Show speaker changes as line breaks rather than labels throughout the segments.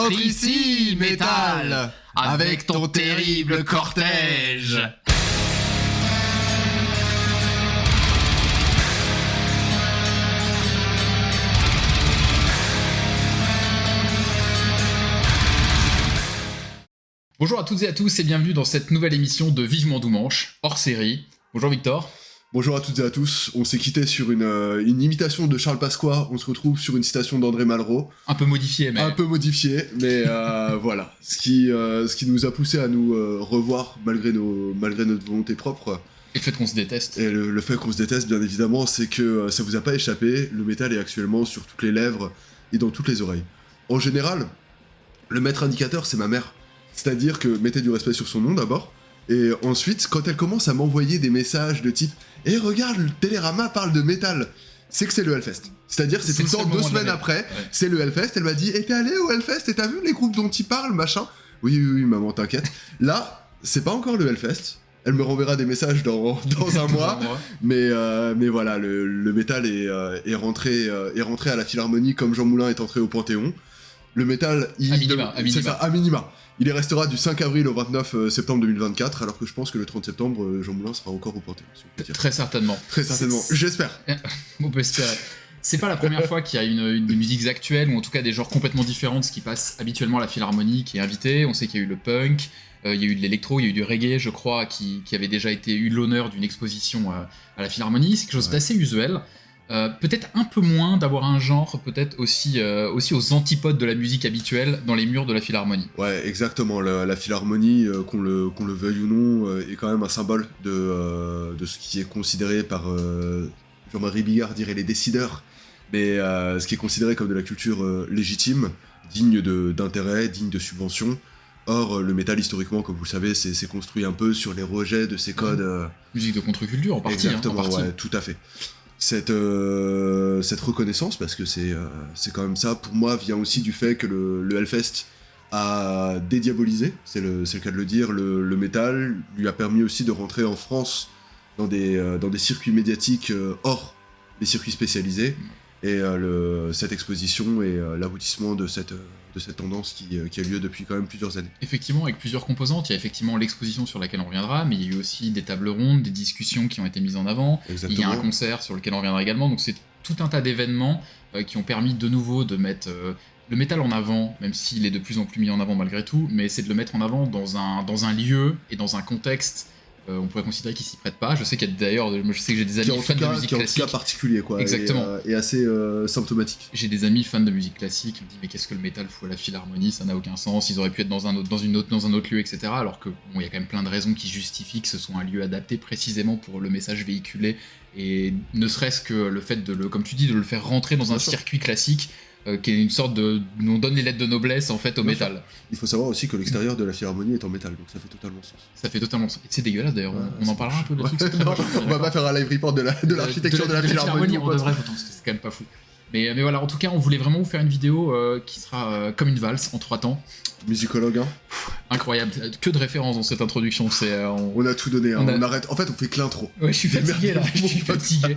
Entre ici, métal, avec ton terrible cortège.
Bonjour à toutes et à tous et bienvenue dans cette nouvelle émission de Vivement Doumanche, hors série. Bonjour Victor.
Bonjour à toutes et à tous, on s'est quitté sur une imitation de Charles Pasqua, on se retrouve sur une citation d'André Malraux.
Un peu modifié, mais...
Voilà. Ce qui nous a poussé à nous revoir malgré notre volonté propre.
Et le fait qu'on se déteste.
Et le fait qu'on se déteste, bien évidemment, c'est que ça vous a pas échappé, le métal est actuellement sur toutes les lèvres et dans toutes les oreilles. En général, le maître indicateur, c'est ma mère. C'est-à-dire que mettez du respect sur son nom d'abord, et ensuite, quand elle commence à m'envoyer des messages de type « Eh regarde, le Télérama parle de métal !» c'est que c'est le Hellfest. C'est-à-dire, c'est tout le temps 2 semaines après, c'est le Hellfest, elle m'a dit « Et t'es allé au Hellfest et t'as vu les groupes dont ils parlent, machin ?» Oui, maman, t'inquiète. Là, c'est pas encore le Hellfest, elle me renverra des messages dans un mois, mais voilà, le métal est rentré à la Philharmonie comme Jean Moulin est entré au Panthéon. Le métal, c'est ça, à minima. Il y restera du 5 avril au 29 septembre 2024, alors que je pense que le 30 septembre, Jean Moulin sera encore au Panthéon. Si on peut dire.
Très certainement.
Très certainement, j'espère.
On peut espérer. C'est pas la première fois qu'il y a des musiques actuelles, ou en tout cas des genres complètement différents de ce qui passe habituellement à la Philharmonie, qui est invité. On sait qu'il y a eu le punk, il y a eu de l'électro, il y a eu du reggae, je crois, qui avait déjà eu l'honneur d'une exposition à la Philharmonie. C'est quelque chose d'assez usuel. Peut-être un peu moins d'avoir un genre peut-être aussi aux antipodes de la musique habituelle dans les murs de la Philharmonie.
Ouais, exactement. La Philharmonie, qu'on le veuille ou non, est quand même un symbole de ce qui est considéré par Jean-Marie Bigard dirait les décideurs, mais ce qui est considéré comme de la culture légitime, digne d'intérêt, digne de subvention. Or, le métal, historiquement, comme vous le savez, c'est construit un peu sur les rejets de ces codes...
Musique de contre-culture, en partie.
Exactement,
en partie.
Ouais, tout à fait. Cette reconnaissance, parce que c'est quand même ça, pour moi, vient aussi du fait que le Hellfest a dédiabolisé, c'est le cas de le dire, le métal, lui a permis aussi de rentrer en France dans des circuits médiatiques hors des circuits spécialisés, et cette exposition est l'aboutissement de cette tendance qui a lieu depuis quand même plusieurs années.
Effectivement, avec plusieurs composantes, il y a effectivement l'exposition sur laquelle on reviendra, mais il y a eu aussi des tables rondes, des discussions qui ont été mises en avant. Exactement. Il y a un concert sur lequel on reviendra également, donc c'est tout un tas d'événements qui ont permis de nouveau de mettre le métal en avant, même s'il est de plus en plus mis en avant malgré tout, mais c'est de le mettre en avant dans un lieu et dans un contexte. On pourrait considérer qu'il s'y prête pas. Je sais qu'il y a d'ailleurs, je sais que j'ai des amis fans de musique classique.
Qui est en tout cas particulier, quoi.
Exactement.
Et assez symptomatique.
J'ai des amis fans de musique classique qui me disent mais qu'est-ce que le métal fout à la Philharmonie, ça n'a aucun sens. Ils auraient pu être dans un autre lieu, etc. Alors que il y a quand même plein de raisons qui justifient que ce soit un lieu adapté précisément pour le message véhiculé. Et ne serait-ce que le fait comme tu dis, de le faire rentrer dans un circuit classique. Qui est une sorte de... On donne les lettres de noblesse en fait au métal.
Il faut savoir aussi que l'extérieur de la Philharmonie est en métal, donc ça fait totalement sens.
Ça fait totalement sens. C'est dégueulasse d'ailleurs, on en parlera un peu de truc.
On va pas faire un live report de l'architecture de la Philharmonie.
On devrait, parce que c'est quand même pas fou. Mais voilà, en tout cas, on voulait vraiment vous faire une vidéo qui sera comme une valse en 3 temps.
Musicologue, hein.
Incroyable, que de références dans cette introduction.
On a tout donné, hein. On arrête. En fait, on fait que l'intro.
Ouais, je suis fatigué là, je suis fatigué.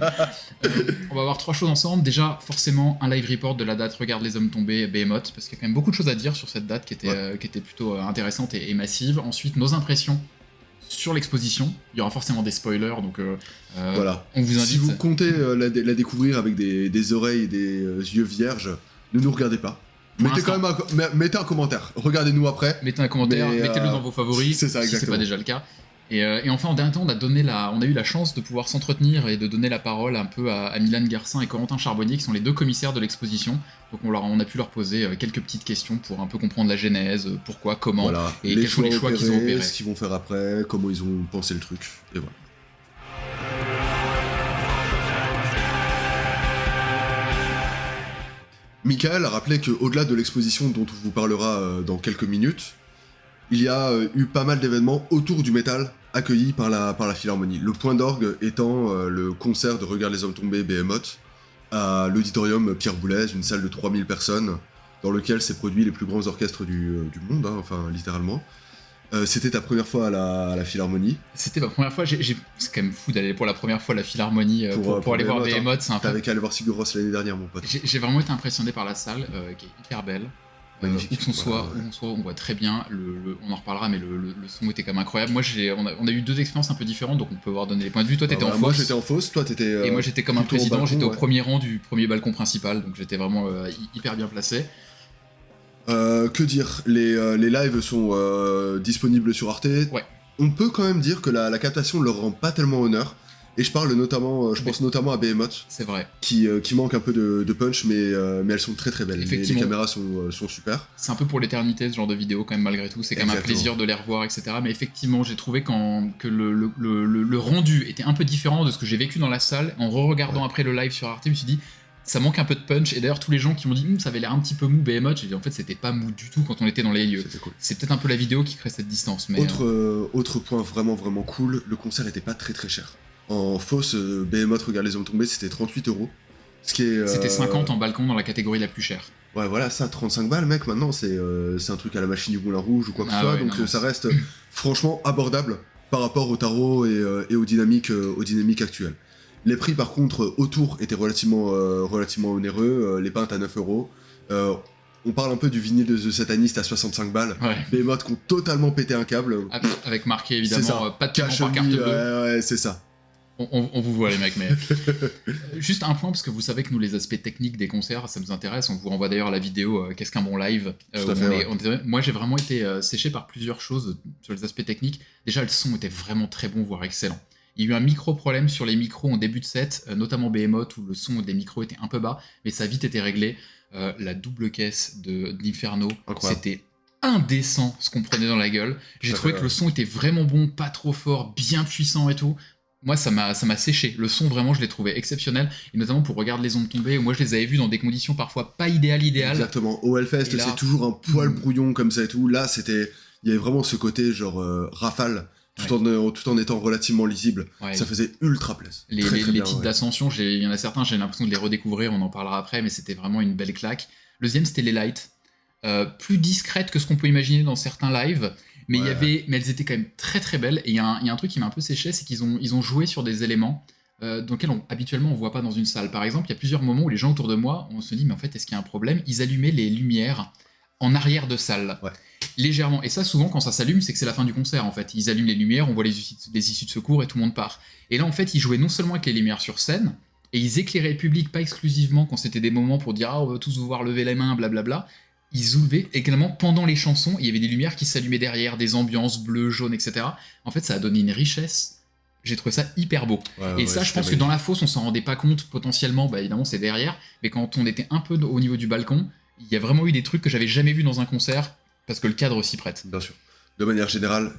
On va voir 3 choses ensemble. Déjà, forcément, un live report de la date Regarde les hommes tombés, Behemoth, parce qu'il y a quand même beaucoup de choses à dire sur cette date qui était plutôt intéressante et massive. Ensuite, nos impressions sur l'exposition, il y aura forcément des spoilers, donc
voilà.
On vous invite.
Si vous comptez la découvrir avec des oreilles et des yeux vierges, ne nous regardez pas. Mettez un commentaire, regardez-nous après.
Mettez un commentaire, mettez-le dans vos favoris,
c'est ça,
si c'est pas déjà le cas. Et enfin, en dernier temps, on a eu la chance de pouvoir s'entretenir et de donner la parole un peu à Milan Garcin et Corentin Charbonnier, qui sont les 2 commissaires de l'exposition. Donc on a pu leur poser quelques petites questions pour un peu comprendre la genèse, pourquoi, comment,
voilà.
Et quels sont les choix qu'ils ont opérés.
Ce qu'ils vont faire après, comment ils ont pensé le truc, et voilà. Michael a rappelé qu'au-delà de l'exposition dont on vous parlera dans quelques minutes, il y a eu pas mal d'événements autour du métal accueillis par la Philharmonie. Le point d'orgue étant le concert de Regarde les hommes tombés, Behemoth, à l'auditorium Pierre Boulez, une salle de 3000 personnes, dans lequel s'est produit les plus grands orchestres du monde, hein, enfin littéralement. C'était ta première fois à la Philharmonie.
C'était ma première fois, c'est quand même fou d'aller pour la première fois à la Philharmonie pour aller voir Behemoth.
T'avais qu'à aller voir Sigur Rós l'année dernière, mon pote.
J'ai vraiment été impressionné par la salle, qui est hyper belle.
magnifique.
Où qu'on soit, on voit très bien, on en reparlera, mais le son était quand même incroyable. Moi, on a eu 2 expériences un peu différentes, donc on peut voir donner les points de vue. Toi, t'étais en fosse.
Moi, j'étais en fosse, toi, t'étais.
Et moi, j'étais comme un
plutôt au
président,
balcon,
j'étais au premier rang du premier balcon principal, donc j'étais vraiment hyper bien placé.
Que dire, les lives sont disponibles sur Arte.
Ouais.
On peut quand même dire que la captation ne leur rend pas tellement honneur. Et je parle notamment, je pense notamment à Behemoth.
C'est vrai.
Qui manque un peu de punch, mais elles sont très très belles. Les caméras sont super.
C'est un peu pour l'éternité ce genre de vidéo quand même malgré tout. C'est quand même un plaisir de les revoir, etc. Mais effectivement, j'ai trouvé que le rendu était un peu différent de ce que j'ai vécu dans la salle. En re-regardant après le live sur Arte, je me suis dit, ça manque un peu de punch. Et d'ailleurs, tous les gens qui m'ont dit, ça avait l'air un petit peu mou Behemoth, j'ai dit en fait, c'était pas mou du tout quand on était dans les lieux.
Cool.
C'est peut-être un peu la vidéo qui crée cette distance. Mais
autre point vraiment vraiment cool, le concert était pas très très cher. En fausse, Behemoth Regarde les hommes tombés, c'était 38€. Ce qui est.
C'était 50 en balcon dans la catégorie la plus chère.
Ouais, voilà, ça, 35 balles, mec, maintenant, c'est un truc à la machine du Moulin Rouge ou quoi que ce soit, donc ça reste franchement abordable par rapport au tarot et aux dynamiques actuelles. Les prix, par contre, autour étaient relativement onéreux, les pintes à 9€. On parle un peu du vinyle de The Satanist à 65 balles.
Ouais.
Behemoth qui ont totalement pété un câble.
Avec marqué évidemment pas de paiement par carte bleue.
Ouais, c'est ça.
On vous voit les mecs, mais juste un point parce que vous savez que nous les aspects techniques des concerts ça nous intéresse. On vous renvoie d'ailleurs à la vidéo Qu'est-ce qu'un bon live. Moi j'ai vraiment été séché par plusieurs choses sur les aspects techniques. Déjà le son était vraiment très bon voire excellent. Il y a eu un micro problème sur les micros en début de set, notamment Behemoth où le son des micros était un peu bas, mais ça a vite été réglé. La double caisse d'Inferno, c'était indécent ce qu'on prenait dans la gueule. J'ai trouvé que le son était vraiment bon, pas trop fort, bien puissant et tout. Moi, ça m'a séché. Le son, vraiment, je l'ai trouvé exceptionnel. Et notamment pour Regarde les ombres tomber, où moi, je les avais vus dans des conditions parfois pas idéales.
Exactement. Au Hellfest, c'est toujours un poil brouillon comme ça et tout. Là, il y avait vraiment ce côté genre rafale, tout en étant relativement lisible. Ouais. Ça faisait ultra plaisir.
Les titres d'ascension, il y en a certains, j'ai l'impression de les redécouvrir, on en parlera après, mais c'était vraiment une belle claque. Le deuxième, c'était les lights. Plus discrètes que ce qu'on peut imaginer dans certains lives. Mais mais elles étaient quand même très très belles. Et il y a un truc qui m'a un peu séché, c'est qu'ils ont joué sur des éléments dans lesquels habituellement on voit pas dans une salle. Par exemple, il y a plusieurs moments où les gens autour de moi, on se dit mais en fait est-ce qu'il y a un problème ? Ils allumaient les lumières en arrière de salle, légèrement. Et ça souvent quand ça s'allume, c'est que c'est la fin du concert en fait. Ils allument les lumières, on voit les issues de secours et tout le monde part. Et là en fait ils jouaient non seulement avec les lumières sur scène, et ils éclairaient le public pas exclusivement quand c'était des moments pour dire on veut tous vous voir lever les mains, blablabla. Ils soulevaient également pendant les chansons, il y avait des lumières qui s'allumaient derrière, des ambiances bleues, jaunes, etc. En fait, ça a donné une richesse. J'ai trouvé ça hyper beau. Et ça, je pense que dans la fosse, on s'en rendait pas compte potentiellement, évidemment, c'est derrière, mais quand on était un peu au niveau du balcon, il y a vraiment eu des trucs que j'avais jamais vus dans un concert, parce que le cadre s'y prête.
Bien sûr. De manière générale,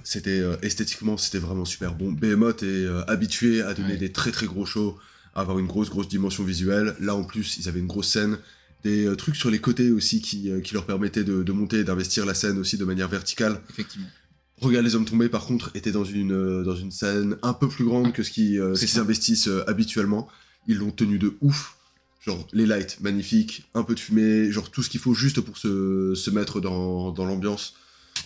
esthétiquement, c'était vraiment super bon. Behemoth est habitué à donner des très très gros shows, à avoir une grosse dimension visuelle. Là, en plus, ils avaient une grosse scène. Des trucs sur les côtés aussi qui leur permettaient de monter et d'investir la scène aussi de manière verticale.
Effectivement.
Regarde les hommes tombés par contre était dans une scène un peu plus grande que ce qu'ils investissent habituellement. Ils l'ont tenu de ouf. Genre les lights magnifiques, un peu de fumée, genre tout ce qu'il faut juste pour se mettre dans l'ambiance.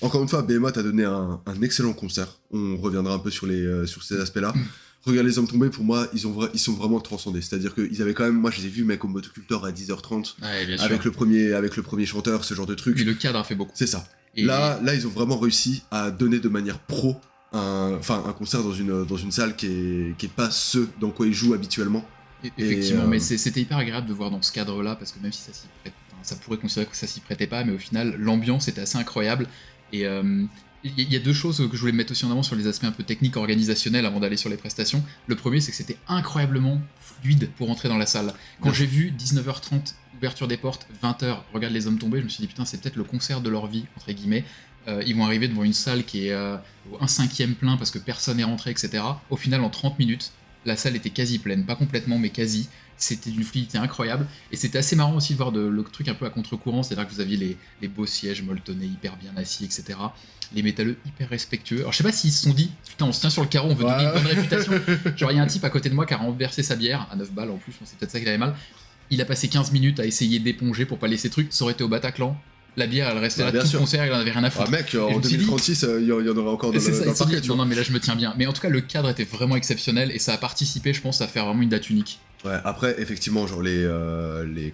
Encore une fois, Behemoth a donné un excellent concert. On reviendra un peu sur ces aspects-là. Regarde les hommes tombés, pour moi, ils sont vraiment transcendés. C'est-à-dire qu'ils avaient quand même, moi je les ai vus, mec, au Motocultor à 10h30, avec le premier chanteur, ce genre de truc.
Mais le cadre a fait beaucoup.
C'est ça. Et là, ils ont vraiment réussi à donner de manière pro un concert dans une salle qui est pas ce dans quoi ils jouent habituellement.
Effectivement, mais c'était hyper agréable de voir dans ce cadre-là, parce que même si ça s'y prête, ça pourrait considérer que ça s'y prêtait pas, mais au final, l'ambiance était assez incroyable. Et il y a deux choses que je voulais mettre aussi en avant sur les aspects un peu techniques, organisationnels avant d'aller sur les prestations. Le premier, c'est que c'était incroyablement fluide pour entrer dans la salle. Quand j'ai vu 19h30, ouverture des portes, 20h, Regarde les hommes tomber, je me suis dit putain, c'est peut-être le concert de leur vie, entre guillemets. Ils vont arriver devant une salle qui est un 5e plein parce que personne n'est rentré, etc. Au final, en 30 minutes, la salle était quasi pleine, pas complètement, mais quasi. C'était d'une fluidité incroyable, et c'était assez marrant aussi de voir le truc un peu à contre-courant, c'est-à-dire que vous aviez les beaux sièges molletonnés, hyper bien assis, etc. Les métalleux hyper respectueux. Alors je sais pas s'ils se sont dit, putain on se tient sur le carreau, on veut donner une bonne réputation. Genre il y a un type à côté de moi qui a renversé sa bière, à 9 balles en plus, c'est peut-être ça qu'il avait mal. Il a passé 15 minutes à essayer d'éponger pour pas laisser truc, ça aurait été au Bataclan. La bière, elle restait là tout le concert, il en avait rien à foutre.
Mec, en 2036, il y en aurait encore dans le parquet.
Non, mais là je me tiens bien. Mais en tout cas, le cadre était vraiment exceptionnel et ça a participé, je pense, à faire vraiment une date unique.
Ouais, après, effectivement, genre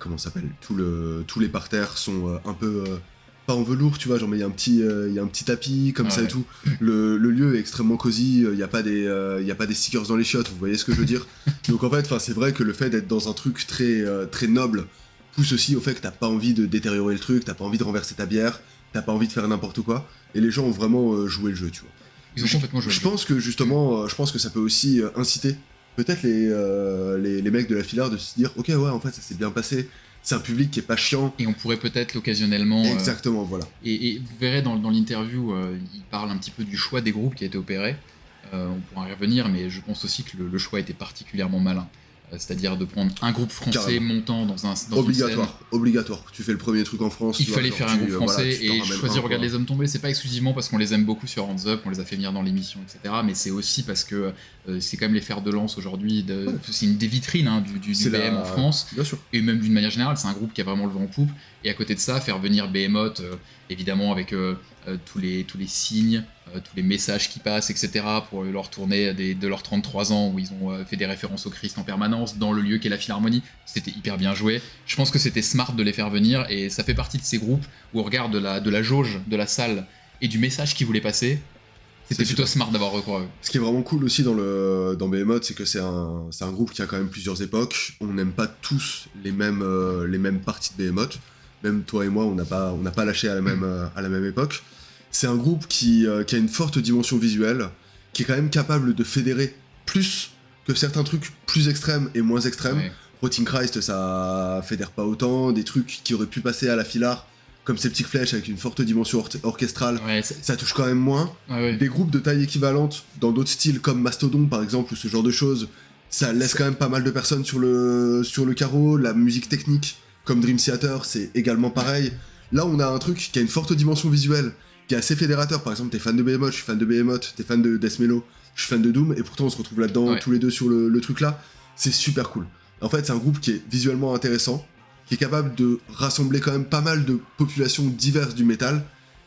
comment ça s'appelle, tous les parterres sont un peu pas en velours, tu vois, genre mais il y a un petit tapis comme ça
ouais.
et tout. Le lieu est extrêmement cosy, il y a pas des stickers dans les chiottes, vous voyez ce que je veux dire. Donc en fait, c'est vrai que le fait d'être dans un truc très noble pousse aussi au fait que t'as pas envie de détériorer le truc, t'as pas envie de renverser ta bière, t'as pas envie de faire n'importe quoi. Et les gens ont vraiment joué le jeu, tu vois.
Ils ont complètement joué.
Je pense que justement, je pense que ça peut aussi inciter peut-être les mecs de la filière de se dire ok ouais en fait ça s'est bien passé, c'est un public qui est pas chiant.
Et on pourrait peut-être l'occasionnellement...
Exactement, voilà.
Et vous verrez dans l'interview, il parle un petit peu du choix des groupes qui a été opéré. On pourra y revenir, mais je pense aussi que le choix était particulièrement malin. C'est-à-dire de prendre un groupe français
Carrément.
montant dans une scène.
Obligatoire. Tu fais le premier truc en France.
Il fallait faire un groupe français
voilà,
et choisir Regarde les hommes tombés, c'est pas exclusivement parce qu'on les aime beaucoup sur Hands Up, on les a fait venir dans l'émission, etc. Mais c'est aussi parce que c'est quand même les fers de lance aujourd'hui. C'est une des vitrines du BM en France.
Bien sûr.
Et même d'une manière générale, c'est un groupe qui a vraiment le vent en poupe. Et à côté de ça, faire venir Behemoth, évidemment avec tous les signes, tous les messages qui passent, etc. pour leur tournée de leurs 33 ans où ils ont fait des références au Christ en permanence dans le lieu qu'est la Philharmonie. C'était hyper bien joué. Je pense que c'était smart de les faire venir et ça fait partie de ces groupes où on regarde de la jauge de la salle et du message qu'ils voulaient passer. C'était plutôt smart d'avoir recours à eux.
Ce qui est vraiment cool aussi dans Behemoth, c'est que c'est un groupe qui a quand même plusieurs époques. On n'aime pas tous les mêmes parties de Behemoth. Même toi et moi, on n'a pas lâché à la même époque. C'est un groupe qui a une forte dimension visuelle, qui est quand même capable de fédérer plus que certains trucs plus extrêmes et moins extrêmes.
Ouais.
Rotting Christ, ça fédère pas autant. Des trucs qui auraient pu passer à la Filar, comme Septic Flesh avec une forte dimension orchestrale,
Ouais,
ça touche quand même moins.
ouais.
Des groupes de taille équivalente dans d'autres styles comme Mastodon par exemple ou ce genre de choses, ça laisse quand même pas mal de personnes sur le carreau. La musique technique comme Dream Theater, c'est également pareil. Là on a un truc qui a une forte dimension visuelle, qui est assez fédérateur. Par exemple, t'es fan de Behemoth, je suis fan de Behemoth, t'es fan de Death Mellow, je suis fan de Doom, et pourtant on se retrouve là-dedans tous les deux sur le truc là. C'est super cool. En fait, c'est un groupe qui est visuellement intéressant, qui est capable de rassembler quand même pas mal de populations diverses du métal,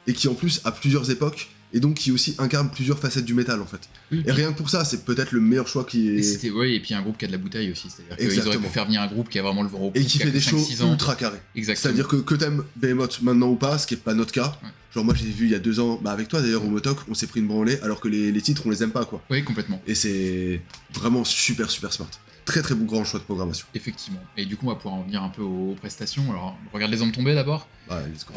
et qui en plus a plusieurs époques, et donc qui aussi incarne plusieurs facettes du métal en fait.
Oui,
et rien que pour ça, c'est peut-être le meilleur choix qui est...
Et puis un groupe qui a de la bouteille aussi, c'est-à-dire qu'ils auraient pu faire venir un groupe qui a vraiment le vent au poupe,
et qui fait des shows ultra carrés.
Exactement.
C'est-à-dire que t'aimes Behemoth maintenant ou pas, ce qui est pas notre cas.
Ouais.
Genre moi j'ai vu il y a 2 ans, avec toi d'ailleurs au Motok, on s'est pris une branlée alors que les titres on les aime pas quoi.
Oui, complètement.
Et c'est vraiment super smart. Très bon grand choix de programmation.
Effectivement. Et du coup, on va pouvoir en venir un peu aux prestations. Alors, regarde les hommes tombés d'abord.
Ouais, let's go.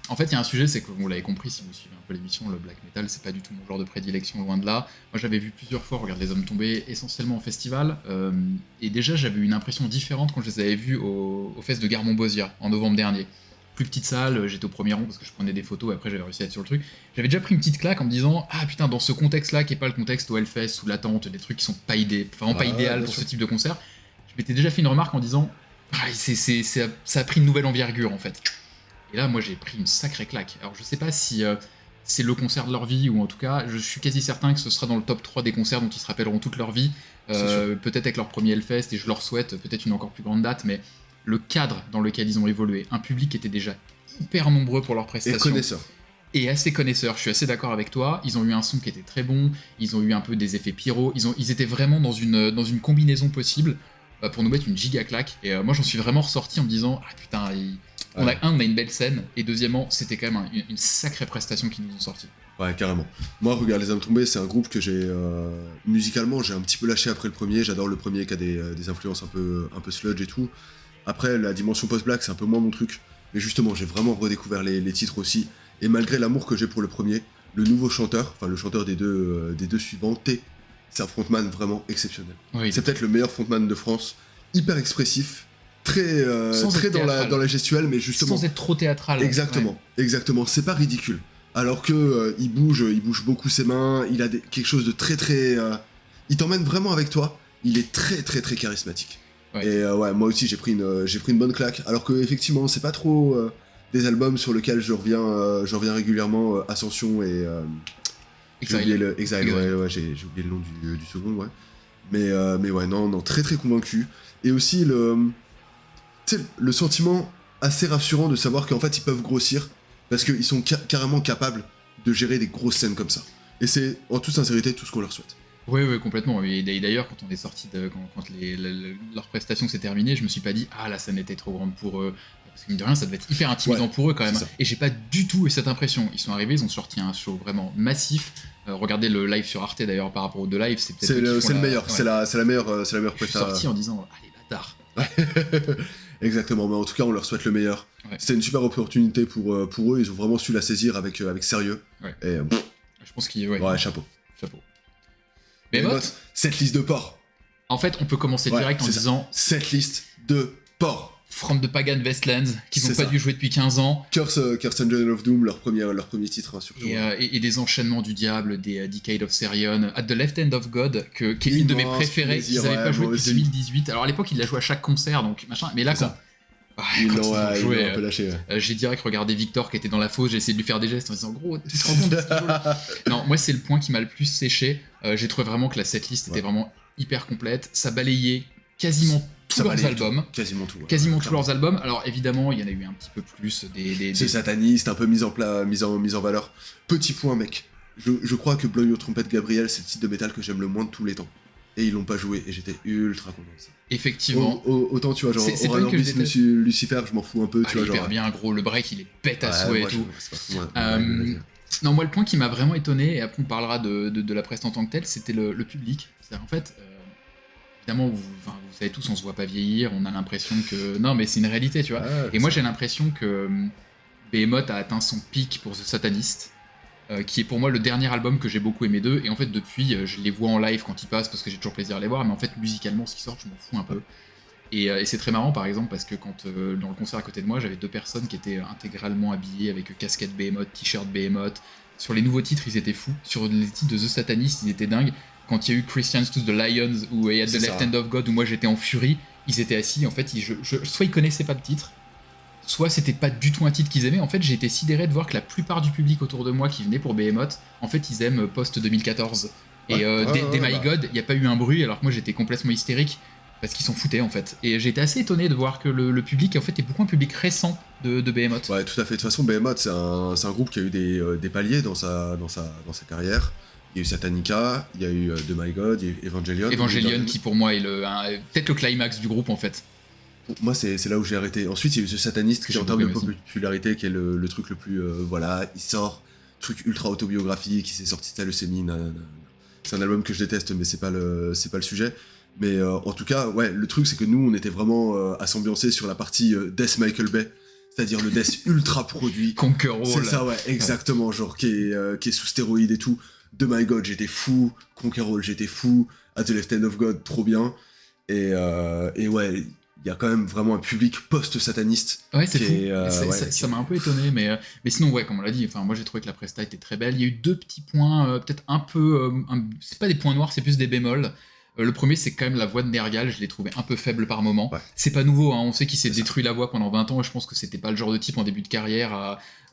En fait, il y a un sujet, c'est que vous l'avez compris si vous suivez un peu l'émission, le black metal, c'est pas du tout mon genre de prédilection, loin de là. Moi, j'avais vu plusieurs fois Regarde les hommes tombés, essentiellement en festival. Et déjà, j'avais eu une impression différente quand je les avais vus au fest de Garmont-Bosia en novembre dernier. Plus petite salle, j'étais au premier rang parce que je prenais des photos et après j'avais réussi à être sur le truc. J'avais déjà pris une petite claque en me disant ah putain, dans ce contexte-là qui est pas le contexte au Hellfest, sous l'attente, des trucs qui sont pas vraiment pas idéal pour ce type de concert, je m'étais déjà fait une remarque en disant ça a pris une nouvelle envergure en fait. Et là, moi j'ai pris une sacrée claque. Alors je sais pas si c'est le concert de leur vie ou en tout cas, je suis quasi certain que ce sera dans le top 3 des concerts dont ils se rappelleront toute leur vie. Peut-être avec leur premier Hellfest et je leur souhaite peut-être une encore plus grande date, mais le cadre dans lequel ils ont évolué, un public qui était déjà hyper nombreux pour leurs prestations.
Et connaisseurs.
Et assez connaisseurs, je suis assez d'accord avec toi. Ils ont eu un son qui était très bon, ils ont eu un peu des effets pyro, ils étaient vraiment dans une combinaison possible pour nous mettre une giga claque. Et moi j'en suis vraiment ressorti en me disant ah putain, on a une belle scène, et deuxièmement, c'était quand même une sacrée prestation qu'ils nous ont sorti. Ouais,
carrément. Moi, Regarde les hommes tombés, c'est un groupe que j'ai musicalement, j'ai un petit peu lâché après le premier. J'adore le premier qui a des influences un peu sludge et tout. Après, la dimension post-black, c'est un peu moins mon truc. Mais justement, j'ai vraiment redécouvert les titres aussi. Et malgré l'amour que j'ai pour le premier, le nouveau chanteur, enfin le chanteur des deux suivants, T, c'est un frontman vraiment exceptionnel.
Oui,
c'est peut-être le meilleur frontman de France, hyper expressif, très dans la gestuelle, mais justement...
Sans être trop théâtral.
Exactement. C'est pas ridicule. Alors que il bouge beaucoup ses mains, il a quelque chose de très... il t'emmène vraiment avec toi, il est très charismatique. Ouais. Et moi aussi j'ai pris une bonne claque, alors que effectivement c'est pas trop des albums sur lesquels je reviens régulièrement, Ascension et
Exile.
J'ai oublié le nom du second, ouais. Mais ouais, non, très convaincu. Et aussi le sentiment assez rassurant de savoir qu'en fait ils peuvent grossir parce qu'ils sont carrément capables de gérer des grosses scènes comme ça. Et c'est en toute sincérité tout ce qu'on leur souhaite.
Oui, complètement. Et d'ailleurs, quand on est sorti quand leur prestation s'est terminée, je me suis pas dit ah la scène était trop grande pour eux. parce que mine de rien, ça devait être hyper intimidant pour eux quand même. Et j'ai pas du tout eu cette impression. Ils sont arrivés, ils ont sorti un show vraiment massif. Regardez le live sur Arte d'ailleurs par rapport aux 2 lives, c'est peut-être
c'est le meilleur,
ouais.
c'est la meilleure
Je suis
presta.
sorti en disant allez bâtard.
Exactement, mais en tout cas on leur souhaite le meilleur. Ouais. C'était une super opportunité pour eux, ils ont vraiment su la saisir avec sérieux.
Ouais.
Et
je pense qu'il ouais,
chapeau.
Behemoth,
cette liste de ports.
En fait, on peut commencer direct en disant
cette liste de ports.
From the Pagan Westlands, qu'ils n'ont pas dû jouer depuis 15 ans.
Curse Angel of Doom, leur premier titre, hein, surtout.
Et des enchaînements du diable, des Decade of Serion, At the Left End of God, qui est une de mes préférées, qu'ils n'avaient pas joué depuis 2018. Alors à l'époque, ils l'a joué à chaque concert, donc machin. Mais là, quand
ils l'ont un peu lâché.
J'ai direct regardé Victor qui était dans la fosse, j'ai essayé de lui faire des gestes en disant gros, tu te rends compte de ce qu'il joue là. Non, moi, c'est le point qui m'a le plus séché. J'ai trouvé vraiment que la setlist était vraiment hyper complète. Ça balayait quasiment tous leurs albums.
Quasiment tout.
Quasiment tous leurs albums. Alors évidemment, il y en a eu un petit peu plus.
C'est sataniste, un peu mis en valeur. Petit point, mec. Je crois que Blow Your Trumpet Gabriel, c'est le titre de métal que j'aime le moins de tous les temps. Et ils l'ont pas joué, et j'étais ultra content de ça.
Effectivement.
Autant, tu vois, genre, Oral Orbis, Lucifer, je m'en fous un peu, tu vois, genre.
Hyper bien, gros, le break, il est bête à souhait et tout. Non, moi, le point qui m'a vraiment étonné, et après on parlera de la presse en tant que telle, c'était le public. C'est-à-dire, en fait, évidemment, vous savez tous, on se voit pas vieillir, on a l'impression que... Non, mais c'est une réalité, tu vois. Et moi, j'ai l'impression que Behemoth a atteint son pic pour The Satanist, qui est pour moi le dernier album que j'ai beaucoup aimé d'eux, et en fait, depuis, je les vois en live quand ils passent, parce que j'ai toujours plaisir à les voir, mais en fait, musicalement, ce qui sort, je m'en fous un peu. Et c'est très marrant, par exemple, parce que quand dans le concert à côté de moi, j'avais 2 personnes qui étaient intégralement habillées avec casquette Behemoth, t-shirt Behemoth. Sur les nouveaux titres, ils étaient fous. Sur les titres de The Satanist, ils étaient dingues. Quand il y a eu Christians to the Lions ou At the Left End of God, où moi j'étais en furie, ils étaient assis. En fait, soit ils connaissaient pas le titre, soit c'était pas du tout un titre qu'ils aimaient. En fait, j'ai été sidéré de voir que la plupart du public autour de moi qui venait pour Behemoth, en fait, ils aiment post-2014. Et dès My God, il n'y a pas eu un bruit, alors que moi j'étais complètement hystérique. Parce qu'ils s'en foutaient en fait. Et j'ai été assez étonné de voir que le public en fait est beaucoup un public récent de Behemoth.
Ouais, tout à fait. De toute façon, Behemoth, c'est un groupe qui a eu des paliers dans sa carrière. Il y a eu Satanica, il y a eu The My God, il y a eu Evangelion.
Evangelion qui pour moi est peut-être le climax du groupe en fait.
Pour moi, c'est là où j'ai arrêté. Ensuite, il y a eu The Satanist qui en termes de popularité, qui est le truc le plus... il sort, truc ultra autobiographique, qui s'est sorti de leucémie. C'est un album que je déteste, mais c'est pas le sujet. Mais en tout cas, ouais, le truc c'est que nous on était vraiment à s'ambiancer sur la partie Death Michael Bay, c'est-à-dire le Death ultra produit.
Conquer All.
C'est ça, ouais, exactement, genre qui est sous stéroïdes et tout. The My God, j'étais fou. Conquer All, j'étais fou. At the Left End of God, trop bien. Et ouais, il y a quand même vraiment un public post-sataniste.
Ouais, c'est fou. Ça m'a un peu étonné, mais sinon, ouais, comme on l'a dit, moi j'ai trouvé que la presta était très belle. Il y a eu 2 petits points, peut-être un peu. C'est pas des points noirs, c'est plus des bémols. Le premier, c'est quand même la voix de Nergal, je l'ai trouvé un peu faible par moment. Ouais. C'est pas nouveau, hein, on sait qu'il s'est détruit la voix pendant 20 ans, et je pense que c'était pas le genre de type en début de carrière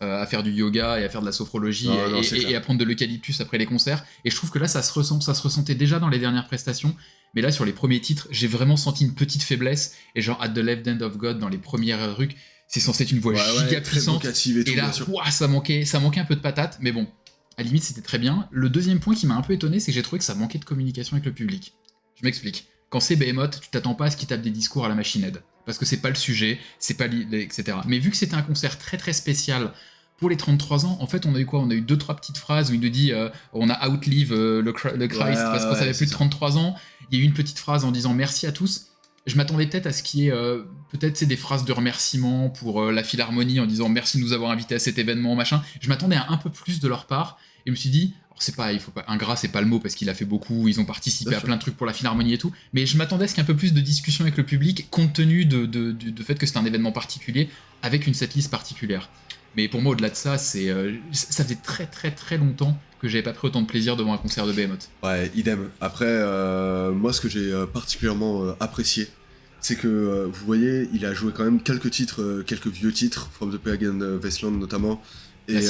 à faire du yoga et à faire de la sophrologie et à prendre de l'eucalyptus après les concerts. Et je trouve que là, ça se ressentait déjà dans les dernières prestations, mais là, sur les premiers titres, j'ai vraiment senti une petite faiblesse, et genre At the Left End of God, dans les premières trucs, c'est censé être une voix giga puissante, et là, ça manquait un peu de patate, mais bon, à la limite, c'était très bien. Le deuxième point qui m'a un peu étonné, c'est que j'ai trouvé que ça manquait de communication avec le public. Je m'explique. Quand c'est Behemoth, tu t'attends pas à ce qu'il tape des discours à la machinette. Parce que c'est pas le sujet, c'est pas etc. Mais vu que c'était un concert très très spécial pour les 33 ans, en fait, on a eu quoi ? On a eu 2-3 petites phrases où il nous dit on a outlive le Christ parce qu'on savait plus de 33 ans. Il y a eu une petite phrase en disant merci à tous. Je m'attendais peut-être à ce qu'il y ait peut-être des phrases de remerciement pour la Philharmonie en disant merci de nous avoir invités à cet événement, machin. Je m'attendais à un peu plus de leur part et je me suis dit ingrat, c'est pas le mot parce qu'il a fait beaucoup, ils ont participé à plein de trucs pour la Philharmonie et tout, mais je m'attendais à ce qu'il y ait un peu plus de discussion avec le public compte tenu du fait que c'est un événement particulier avec une setlist particulière. Mais pour moi, au-delà de ça, ça faisait très très très longtemps que j'avais pas pris autant de plaisir devant un concert de Behemoth. Ouais,
idem. Après, moi, ce que j'ai particulièrement apprécié, c'est que, vous voyez, il a joué quand même quelques vieux titres, From the Pagan Westland notamment, et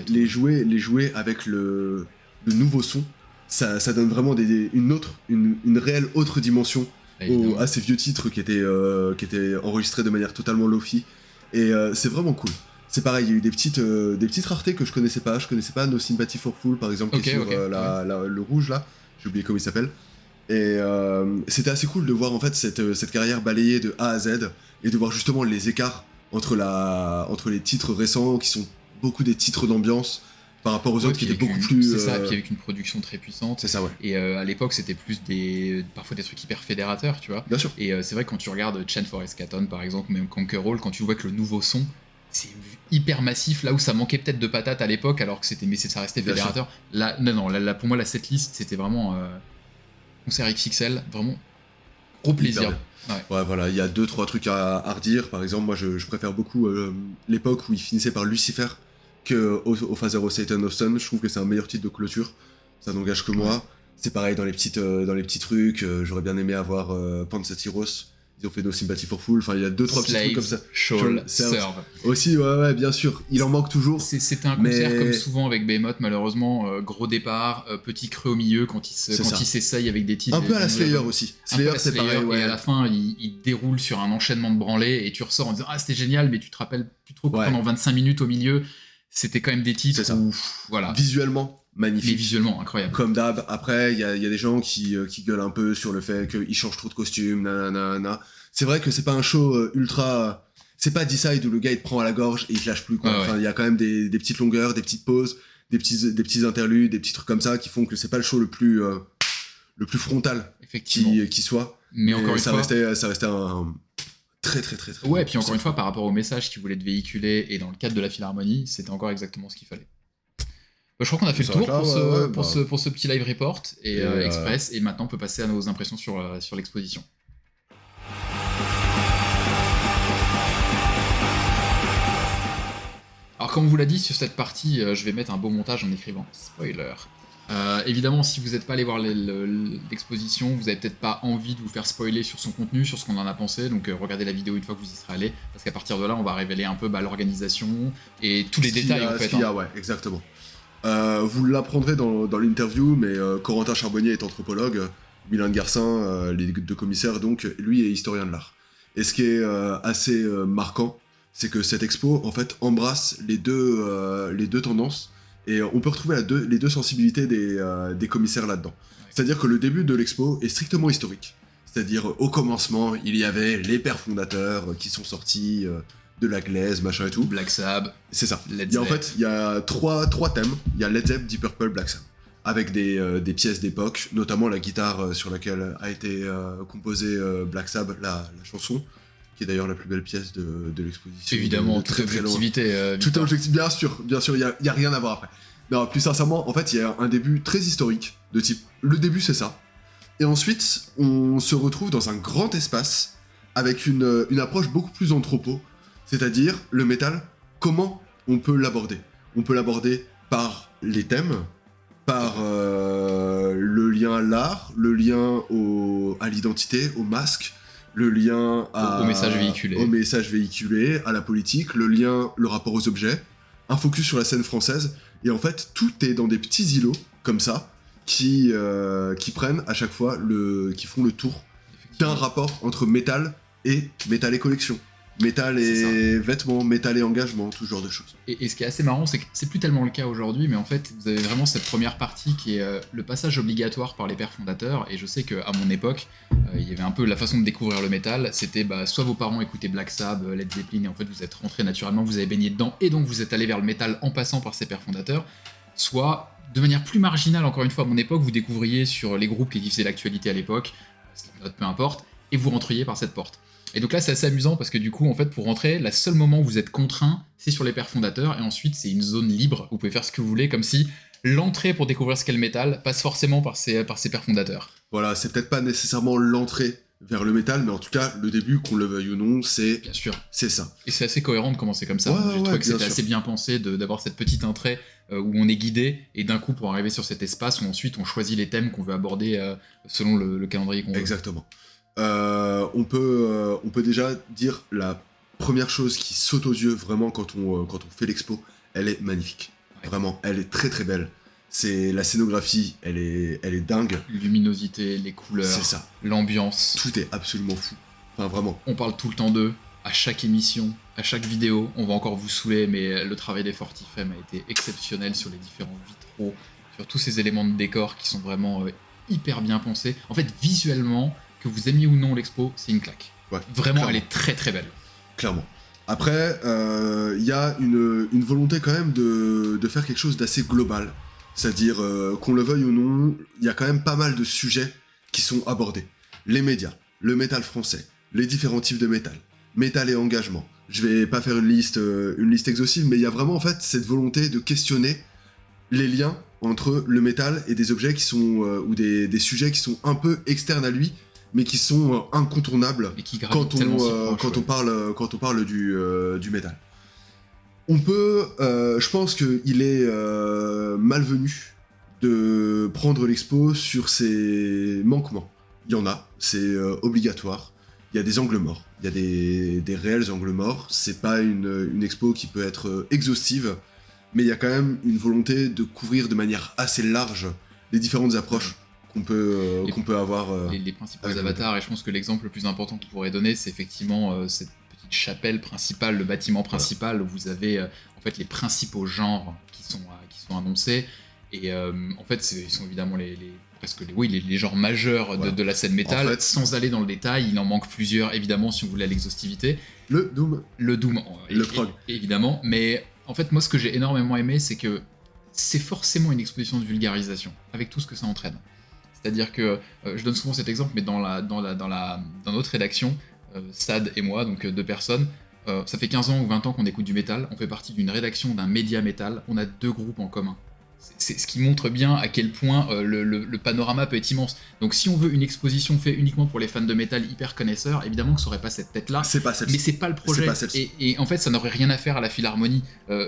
les jouer avec le nouveau son, ça donne vraiment une réelle autre dimension à ces vieux titres qui étaient enregistrés de manière totalement lofi, et c'est vraiment cool. C'est pareil, il y a eu des petites raretés que je connaissais pas No Sympathy for Fool par exemple, qui est sur le rouge là, j'ai oublié comment il s'appelle, et c'était assez cool de voir en fait cette carrière balayée de A à Z, et de voir justement les écarts entre les titres récents qui sont beaucoup des titres d'ambiance par rapport aux autres qui étaient beaucoup plus...
C'est ça, puis avec une production très puissante.
C'est ça, ouais.
Et à l'époque, c'était plus parfois des trucs hyper fédérateurs, tu vois.
Bien sûr.
Et c'est vrai que quand tu regardes Chain for Eschaton, par exemple, ou même Conquerall, quand tu vois que le nouveau son, c'est hyper massif, là où ça manquait peut-être de patates à l'époque, alors que ça restait
Bien
fédérateur. Là, non, pour moi, la setlist, c'était vraiment concert XXL, vraiment gros plaisir.
Ouais, voilà, il y a 2-3 trucs à redire. Par exemple, moi, je préfère beaucoup l'époque où il finissait par Lucifer au Father of Satan Austin. Je trouve que c'est un meilleur titre de clôture. Ça n'engage que moi. C'est pareil dans les petits trucs. J'aurais bien aimé avoir Pansatyros. Ils ont fait No Sympathy for Fool. Enfin, il y a 2-3 petits trucs comme ça.
Shoal, Serve.
Aussi, ouais, bien sûr. Il en manque toujours.
C'était un concert comme souvent avec Behemoth, malheureusement. Gros départ, petit creux au milieu quand il s'essaye avec des titres.
Un peu à la Slayer aussi.
Slayer, c'est pareil. Ouais. Et à la fin, il déroule sur un enchaînement de branlées et tu ressors en disant c'était génial, mais tu te rappelles plus trop que pendant 25 minutes au milieu, c'était quand même des titres où. Voilà.
Visuellement. Magnifique.
Mais visuellement, incroyable.
Comme d'hab. Après, il y a des gens qui gueulent un peu sur le fait qu'ils changent trop de costumes, nanana. C'est vrai que c'est pas un show ultra... C'est pas Decide où le gars il te prend à la gorge et il te lâche plus, quoi. Enfin, il y a quand même des petites longueurs, des petites pauses, des petits interludes, des petits trucs comme ça qui font que c'est pas le show le plus frontal qui soit.
Mais encore une fois...
Ça restait un... Très
ouais, et puis encore une fois, par rapport au message qu'il voulait te véhiculer et dans le cadre de la Philharmonie, c'était encore exactement ce qu'il fallait. Je crois qu'on a fait le tour pour ce petit live report et express, et maintenant on peut passer à nos impressions sur l'exposition. Alors comme on vous l'a dit, sur cette partie, je vais mettre un beau montage en écrivant spoiler. Évidemment, si vous n'êtes pas allé voir l'exposition, vous n'avez peut-être pas envie de vous faire spoiler sur son contenu, sur ce qu'on en a pensé, donc regardez la vidéo une fois que vous y serez allé, parce qu'à partir de là, on va révéler un peu l'organisation et tous les détails en fait.
Ouais, exactement. Vous l'apprendrez dans l'interview, mais Corentin Charbonnier est anthropologue, Milan Garcin, les deux commissaires, donc lui est historien de l'art. Et ce qui est assez marquant, c'est que cette expo, en fait, embrasse les deux tendances, et on peut retrouver les deux sensibilités des commissaires là-dedans. C'est-à-dire que le début de l'expo est strictement historique. C'est-à-dire, au commencement, il y avait les pères fondateurs qui sont sortis... de la glaise, machin et tout.
Black Sabbath.
C'est ça. En fait, il y a trois thèmes. Il y a Led Zepp, Deep Purple, Black Sabbath. Avec des pièces d'époque, notamment la guitare sur laquelle a été composée Black Sabbath, la chanson, qui est d'ailleurs la plus belle pièce de l'exposition.
Évidemment, toute objectivité.
Toute objectivité, bien sûr, il y a rien à voir après. Non, plus sincèrement, en fait, il y a un début très historique, de type, le début c'est ça. Et ensuite, on se retrouve dans un grand espace, avec une approche beaucoup plus anthropo. C'est-à-dire, le métal, comment on peut l'aborder ? On peut l'aborder par les thèmes, par le lien à l'art, le lien à l'identité, au masque, le lien
au message véhiculé,
à la politique, le rapport aux objets, un focus sur la scène française. Et en fait, tout est dans des petits îlots, comme ça, qui prennent à chaque fois, qui font le tour d'un rapport entre métal et collection. Métal et vêtements, métal et engagement, tout ce genre de choses.
Et ce qui est assez marrant, c'est que c'est plus tellement le cas aujourd'hui, mais en fait, vous avez vraiment cette première partie qui est le passage obligatoire par les pères fondateurs, et je sais qu'à mon époque, il y avait un peu la façon de découvrir le métal, c'était soit vos parents écoutaient Black Sabbath, Led Zeppelin, et en fait vous êtes rentrés naturellement, vous avez baigné dedans, et donc vous êtes allé vers le métal en passant par ces pères fondateurs, soit, de manière plus marginale, encore une fois, à mon époque, vous découvriez sur les groupes qui faisaient l'actualité à l'époque, peu importe, et vous rentriez par cette porte. Et donc là, c'est assez amusant parce que du coup, en fait, pour rentrer, le seul moment où vous êtes contraint, c'est sur les pères fondateurs, et ensuite, c'est une zone libre où vous pouvez faire ce que vous voulez, comme si l'entrée pour découvrir ce qu'est le métal passe forcément par ces pères fondateurs.
Voilà, c'est peut-être pas nécessairement l'entrée vers le métal, mais en tout cas, le début, qu'on le veuille ou non, c'est...
Bien sûr.
C'est ça.
Et c'est assez cohérent de commencer comme ça. Je trouve que c'était assez bien pensé d'avoir cette petite entrée où on est guidé, et d'un coup, pour arriver sur cet espace où ensuite on choisit les thèmes qu'on veut aborder selon le calendrier qu'on veut.
Exactement. On peut déjà dire la première chose qui saute aux yeux vraiment quand on fait l'expo, elle est magnifique. Ouais. Vraiment, elle est très très belle. C'est la scénographie, elle est dingue.
Luminosité, les couleurs,
c'est ça.
L'ambiance.
Tout est absolument fou. Enfin vraiment.
On parle tout le temps d'eux, à chaque émission, à chaque vidéo. On va encore vous saouler, mais le travail des Fortifem a été exceptionnel sur les différents vitraux, sur tous ces éléments de décor qui sont vraiment hyper bien pensés. En fait, visuellement, que vous aimiez ou non l'expo, c'est une claque.
Ouais,
vraiment,
clairement.
Elle est très très belle.
Clairement. Après, il y a une volonté quand même de faire quelque chose d'assez global. C'est-à-dire, qu'on le veuille ou non, il y a quand même pas mal de sujets qui sont abordés. Les médias, le métal français, les différents types de métal, métal et engagement. Je vais pas faire une liste exhaustive, mais il y a vraiment en fait cette volonté de questionner les liens entre le métal et des objets qui sont ou des sujets qui sont un peu externes à lui, mais qui sont incontournables quand on parle du métal. On peut, je pense qu'il est malvenu de prendre l'expo sur ses manquements. Il y en a, c'est obligatoire. Il y a des angles morts, il y a des réels angles morts. C'est pas une expo qui peut être exhaustive, mais il y a quand même une volonté de couvrir de manière assez large les différentes approches qu'on peut avoir.
Les principaux avatars, et je pense que l'exemple le plus important qu'on pourrait donner, c'est effectivement cette petite chapelle principale, le bâtiment principal, où vous avez en fait les principaux genres qui sont annoncés. Et en fait, ils sont évidemment les genres majeurs de la scène métal. En fait, sans aller dans le détail, il en manque plusieurs, évidemment, si on voulait à l'exhaustivité.
Le Doom,
le prog. Évidemment, mais en fait, moi, ce que j'ai énormément aimé, c'est que c'est forcément une exposition de vulgarisation, avec tout ce que ça entraîne. C'est-à-dire que, je donne souvent cet exemple, mais dans notre rédaction, Sad et moi, donc 2 personnes, ça fait 15 ans ou 20 ans qu'on écoute du métal, on fait partie d'une rédaction d'un média métal, on a 2 groupes en commun. C'est ce qui montre bien à quel point le panorama peut être immense. Donc si on veut une exposition faite uniquement pour les fans de métal hyper connaisseurs, évidemment que ça aurait pas cette tête-là.
C'est pas celle-ci.
Mais c'est pas le projet. Et en fait, ça n'aurait rien à faire à la Philharmonie,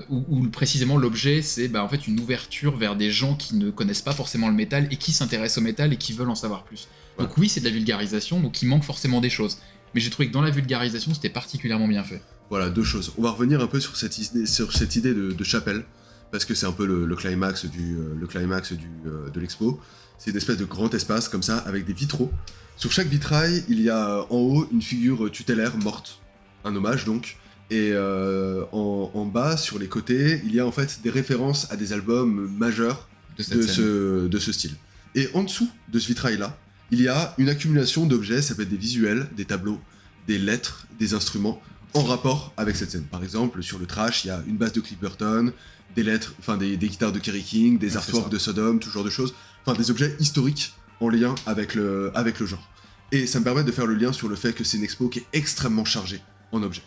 où précisément l'objet, c'est en fait une ouverture vers des gens qui ne connaissent pas forcément le métal et qui s'intéressent au métal et qui veulent en savoir plus. Ouais. Donc oui, c'est de la vulgarisation, donc il manque forcément des choses. Mais j'ai trouvé que dans la vulgarisation, c'était particulièrement bien fait.
Voilà, 2 choses. On va revenir un peu sur cette idée de chapelle, parce que c'est un peu le climax de l'expo. C'est une espèce de grand espace comme ça, avec des vitraux. Sur chaque vitrail, il y a en haut une figure tutélaire morte, un hommage donc. Et en bas, sur les côtés, il y a en fait des références à des albums majeurs de ce style. Et en dessous de ce vitrail-là, il y a une accumulation d'objets, ça peut être des visuels, des tableaux, des lettres, des instruments, en rapport avec cette scène. Par exemple, sur le thrash, il y a une basse de Cliff Burton, des lettres, enfin des guitares de Kerry King, des artworks de Sodom, tout ce genre de choses, enfin des objets historiques en lien avec le genre. Et ça me permet de faire le lien sur le fait que c'est une expo qui est extrêmement chargée en objets.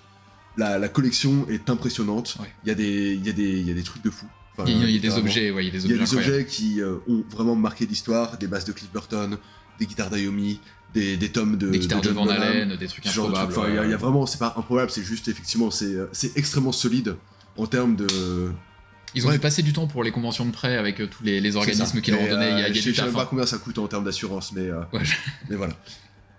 La collection est impressionnante, il y a des trucs de fou.
Enfin, il y a des objets,
il y a des objets qui ont vraiment marqué l'histoire, des basses de Cliff Burton, des guitares d'Ayomi, des tomes de
guitares de Van Halen, des trucs improbables.
Enfin, il y a vraiment, c'est pas improbable, c'est juste effectivement, c'est extrêmement solide en termes de.
Ils ont dû passer du temps pour les conventions de prêt avec tous les organismes qui leur ont donné. Il y a
je sais pas combien ça coûte en termes d'assurance, mais voilà.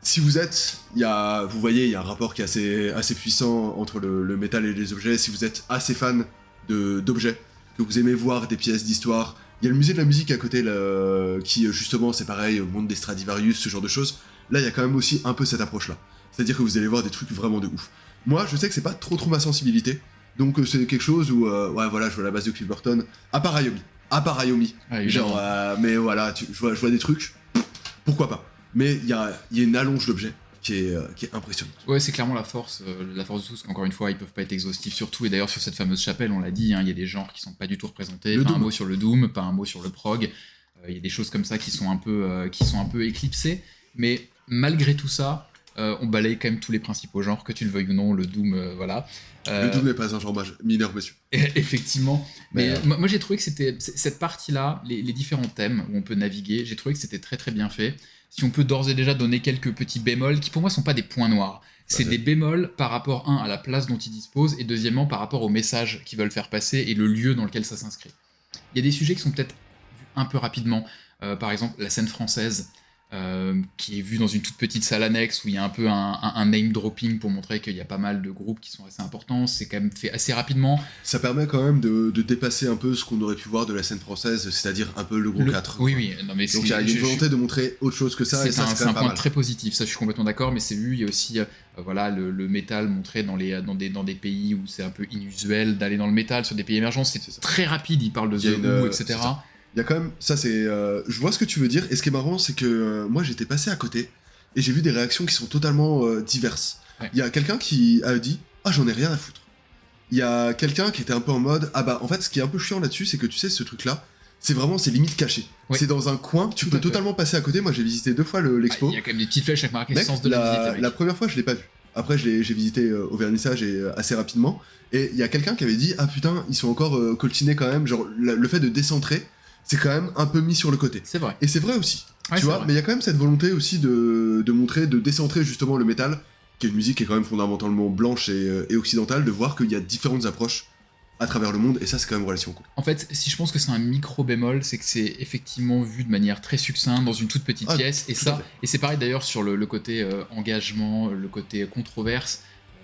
Si vous êtes, vous voyez, il y a un rapport qui est assez puissant entre le métal et les objets. Si vous êtes assez fan d'objets, que vous aimez voir des pièces d'histoire, il y a le musée de la musique à côté qui justement c'est pareil, montre des Stradivarius, ce genre de choses. Là, il y a quand même aussi un peu cette approche-là. C'est-à-dire que vous allez voir des trucs vraiment de ouf. Moi, je sais que c'est pas trop ma sensibilité. Donc c'est quelque chose où, je vois la base de Cliff Burton, à part Ayomi. Genre, mais voilà, je vois des trucs, pourquoi pas. Mais il y a une allonge d'objets qui est impressionnante.
Ouais, c'est clairement la force de tout, parce qu'encore une fois, ils peuvent pas être exhaustifs sur tout, et d'ailleurs sur cette fameuse chapelle, on l'a dit, il y a des genres qui sont pas du tout représentés, un mot sur le Doom, pas un mot sur le prog, il y a des choses comme ça qui sont un peu éclipsées, mais malgré tout ça, on balaye quand même tous les principaux genres, que tu le veuilles ou non, le Doom, voilà.
Le Doom n'est pas un genre mineur, monsieur.
Effectivement. Mais moi, j'ai trouvé que c'était cette partie-là, les différents thèmes où on peut naviguer, j'ai trouvé que c'était très très bien fait. Si on peut d'ores et déjà donner quelques petits bémols, qui pour moi sont pas des points noirs. C'est des bémols par rapport, à la place dont ils disposent, et deuxièmement, par rapport au message qu'ils veulent faire passer et le lieu dans lequel ça s'inscrit. Il y a des sujets qui sont peut-être vus un peu rapidement. Par exemple, la scène française, qui est vue dans une toute petite salle annexe où il y a un peu un name dropping pour montrer qu'il y a pas mal de groupes qui sont assez importants. C'est quand même fait assez rapidement.
Ça permet quand même de dépasser un peu ce qu'on aurait pu voir de la scène française, c'est-à-dire un peu le groupe 4.
Oui. Non, mais
donc il y a une volonté de montrer autre chose que ça.
C'est un point très positif, ça je suis complètement d'accord, mais c'est vu. Il y a aussi le métal montré dans des pays où c'est un peu inusuel d'aller dans le métal, sur des pays émergents. C'est très rapide, ils parlent de The Who, etc.
Il y a quand même, ça c'est, je vois ce que tu veux dire, et ce qui est marrant c'est que moi j'étais passé à côté, et j'ai vu des réactions qui sont totalement diverses. Il y a quelqu'un qui a dit « Ah j'en ai rien à foutre ». il y a quelqu'un qui était un peu en mode ah bah en fait ce qui est un peu chiant là-dessus c'est que tu sais ce truc là c'est limite caché. Oui. C'est dans un coin, tu peux totalement passer à côté. Moi j'ai visité 2 fois l'expo.
Il y a quand même des petites flèches avec marqué sens de la visite.
La première fois je l'ai pas vu. Après j'ai visité au vernissage et assez rapidement. Et il y a quelqu'un qui avait dit ah putain ils sont encore coltinés quand même. Genre le fait de décentrer c'est quand même un peu mis sur le côté.
C'est vrai.
Et c'est vrai aussi.
Ouais,
tu vois,
vrai.
mais il y a quand même cette volonté aussi de montrer, de décentrer justement le métal, qui est une musique qui est quand même fondamentalement blanche et occidentale, de voir qu'il y a différentes approches à travers le monde, et ça c'est quand même relativement cool.
En fait, si je pense que c'est un micro bémol, c'est que c'est effectivement vu de manière très succincte dans une toute petite pièce, et c'est pareil d'ailleurs sur le côté engagement, le côté controverse.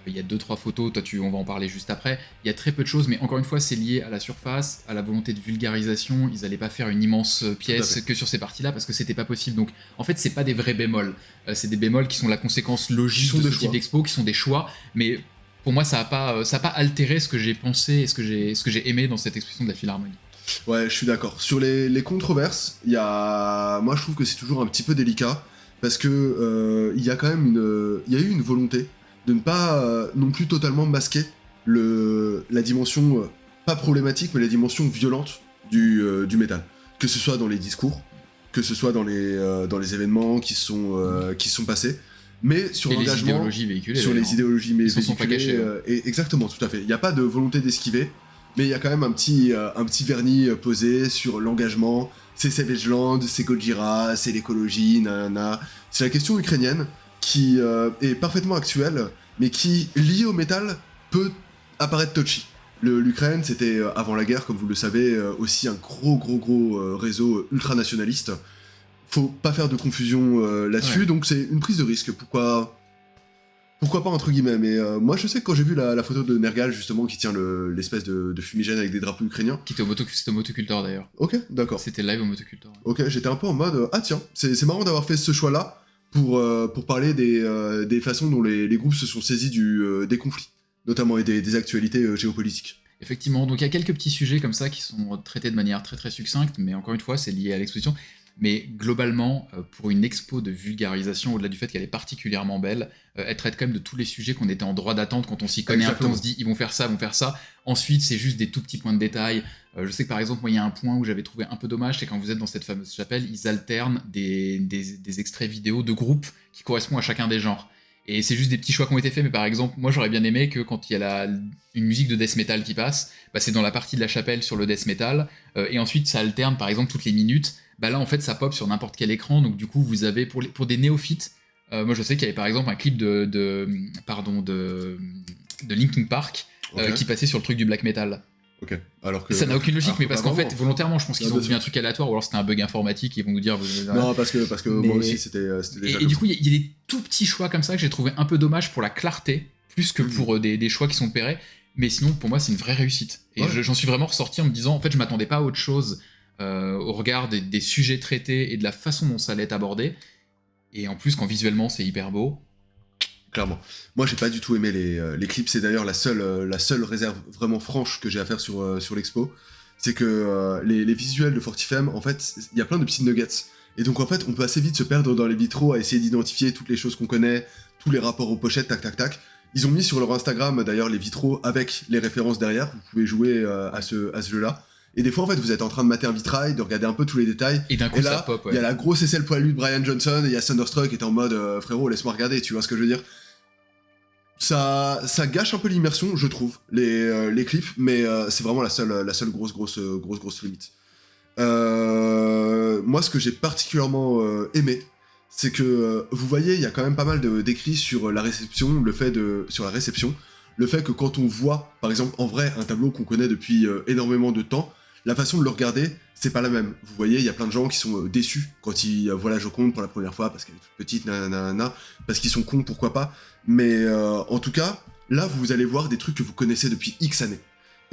Il y a 2-3 photos, on va en parler juste après. Il y a très peu de choses, mais encore une fois, c'est lié à la surface, à la volonté de vulgarisation. Ils n'allaient pas faire une immense pièce que sur ces parties-là parce que c'était pas possible. Donc, en fait, c'est pas des vrais bémols. C'est des bémols qui sont la conséquence logique de ce type d'expo, qui sont des choix. Mais pour moi, ça a pas altéré ce que j'ai pensé et ce que j'ai aimé dans cette expression de la Philharmonie.
Ouais, je suis d'accord. Sur les controverses, moi, je trouve que c'est toujours un petit peu délicat parce que il y a quand même il y a eu une volonté de ne pas non plus totalement masquer la dimension, pas problématique, mais la dimension violente du métal. Que ce soit dans les discours, que ce soit dans les événements qui sont passés, mais sur l'engagement,
les idéologies véhiculées.
Sur les idéologies véhiculées,
sont pas cachées.
Exactement, tout à fait. Il n'y a pas de volonté d'esquiver, mais il y a quand même un petit vernis posé sur l'engagement. C'est Savage Land, c'est Gojira, c'est l'écologie, nanana. C'est la question ukrainienne qui est parfaitement actuelle, mais qui, liée au métal, peut apparaître touchy. L'Ukraine, c'était, avant la guerre, comme vous le savez, aussi un gros réseau ultranationaliste. Faut pas faire de confusion là-dessus, donc c'est une prise de risque. Pourquoi pas, entre guillemets, mais moi je sais que quand j'ai vu la photo de Nergal, justement, qui tient l'espèce de fumigène avec des drapeaux ukrainiens...
C'était au Motocultor, d'ailleurs.
Ok, d'accord.
C'était live au Motocultor.
Ok, j'étais un peu en mode, ah tiens, c'est marrant d'avoir fait ce choix-là, pour parler des façons dont les groupes se sont saisis des conflits, notamment et des actualités géopolitiques.
Effectivement, donc il y a quelques petits sujets comme ça qui sont traités de manière très très succincte, mais encore une fois, c'est lié à l'exposition. Mais globalement, pour une expo de vulgarisation, au-delà du fait qu'elle est particulièrement belle, elle traite quand même de tous les sujets qu'on était en droit d'attendre quand on s'y connaît. Exactement. Un peu, on se dit ils vont faire ça. Ensuite, c'est juste des tout petits points de détail. Je sais que par exemple, moi, il y a un point où j'avais trouvé un peu dommage, c'est quand vous êtes dans cette fameuse chapelle, ils alternent des extraits vidéo de groupes qui correspondent à chacun des genres. Et c'est juste des petits choix qui ont été faits, mais par exemple, moi j'aurais bien aimé que quand il y a une musique de death metal qui passe, bah, c'est dans la partie de la chapelle sur le death metal, et ensuite ça alterne par exemple toutes les minutes. Bah là en fait ça pop sur n'importe quel écran, donc du coup vous avez pour des néophytes, moi je sais qu'il y avait par exemple un clip de Linkin Park qui passait sur le truc du black metal.
Ok. Alors que
ça n'a aucune logique, mais parce qu'en fait volontairement je pense qu'ils ont vu un truc aléatoire, ou alors c'était un bug informatique, ils vont nous dire
non parce que moi aussi c'était déjà
et du coup il y a des tout petits choix comme ça que j'ai trouvé un peu dommage pour la clarté plus que pour des choix qui sont opérés, mais sinon pour moi c'est une vraie réussite et j'en suis vraiment ressorti en me disant en fait je m'attendais pas à autre chose au regard des sujets traités et de la façon dont ça allait être abordé, et en plus quand visuellement c'est hyper beau.
Clairement. Moi, j'ai pas du tout aimé les clips. C'est d'ailleurs la seule réserve vraiment franche que j'ai à faire sur l'expo. C'est que les visuels de Fortifem, en fait, il y a plein de petits nuggets. Et donc, en fait, on peut assez vite se perdre dans les vitraux à essayer d'identifier toutes les choses qu'on connaît, tous les rapports aux pochettes, tac. Ils ont mis sur leur Instagram, d'ailleurs, les vitraux avec les références derrière. Vous pouvez jouer à ce jeu-là. Et des fois, en fait, vous êtes en train de mater un vitrail, de regarder un peu tous les détails.
Et d'un coup,
là,
ça pop,
il y a la grosse aisselle poilue de Brian Johnson, et il y a Thunderstruck qui est en mode frérot, laisse-moi regarder, tu vois ce que je veux dire. Ça gâche un peu l'immersion, je trouve, les clips, mais c'est vraiment la seule grosse limite. Moi, ce que j'ai particulièrement aimé, c'est que vous voyez, il y a quand même pas mal d'écrits sur la réception, sur la réception, le fait que quand on voit, par exemple, en vrai, un tableau qu'on connaît depuis énormément de temps, la façon de le regarder, c'est pas la même. Vous voyez, il y a plein de gens qui sont déçus quand ils voient la Joconde pour la première fois, parce qu'elle est toute petite, nanana, parce qu'ils sont cons, pourquoi pas. Mais en tout cas, là, vous allez voir des trucs que vous connaissez depuis X années.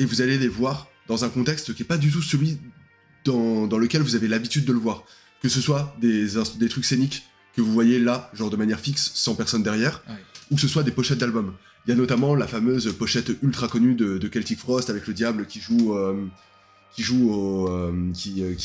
Et vous allez les voir dans un contexte qui est pas du tout celui dans lequel vous avez l'habitude de le voir. Que ce soit des trucs scéniques que vous voyez là, genre de manière fixe, sans personne derrière, ou que ce soit des pochettes d'albums. Il y a notamment la fameuse pochette ultra connue de Celtic Frost avec le diable qui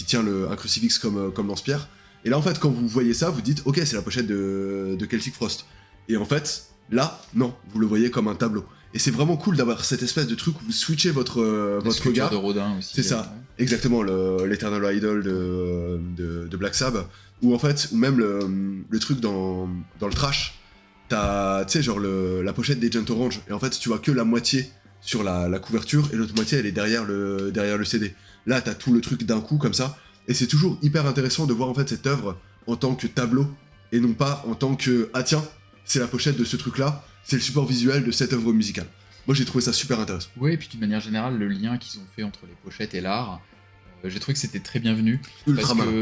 tient un crucifix comme lance-pierre. Et là, en fait, quand vous voyez ça, vous dites, ok, c'est la pochette de Celtic Frost. Et en fait, là, non, vous le voyez comme un tableau. Et c'est vraiment cool d'avoir cette espèce de truc où vous switchez votre regard.
de Rodin aussi.
C'est ça, exactement, l'Eternal Idol de Black Sabbath, où en fait, ou même le truc dans le trash, t'as, tu sais, genre la pochette d'Agent Orange, et en fait, tu vois que la moitié sur la couverture, et l'autre moitié, elle est derrière le CD. Là, t'as tout le truc d'un coup, comme ça, et c'est toujours hyper intéressant de voir en fait cette œuvre en tant que tableau, et non pas en tant que, ah tiens, c'est la pochette de ce truc-là, c'est le support visuel de cette œuvre musicale. Moi j'ai trouvé ça super intéressant.
Oui, et puis d'une manière générale, le lien qu'ils ont fait entre les pochettes et l'art, j'ai trouvé que c'était très bienvenu.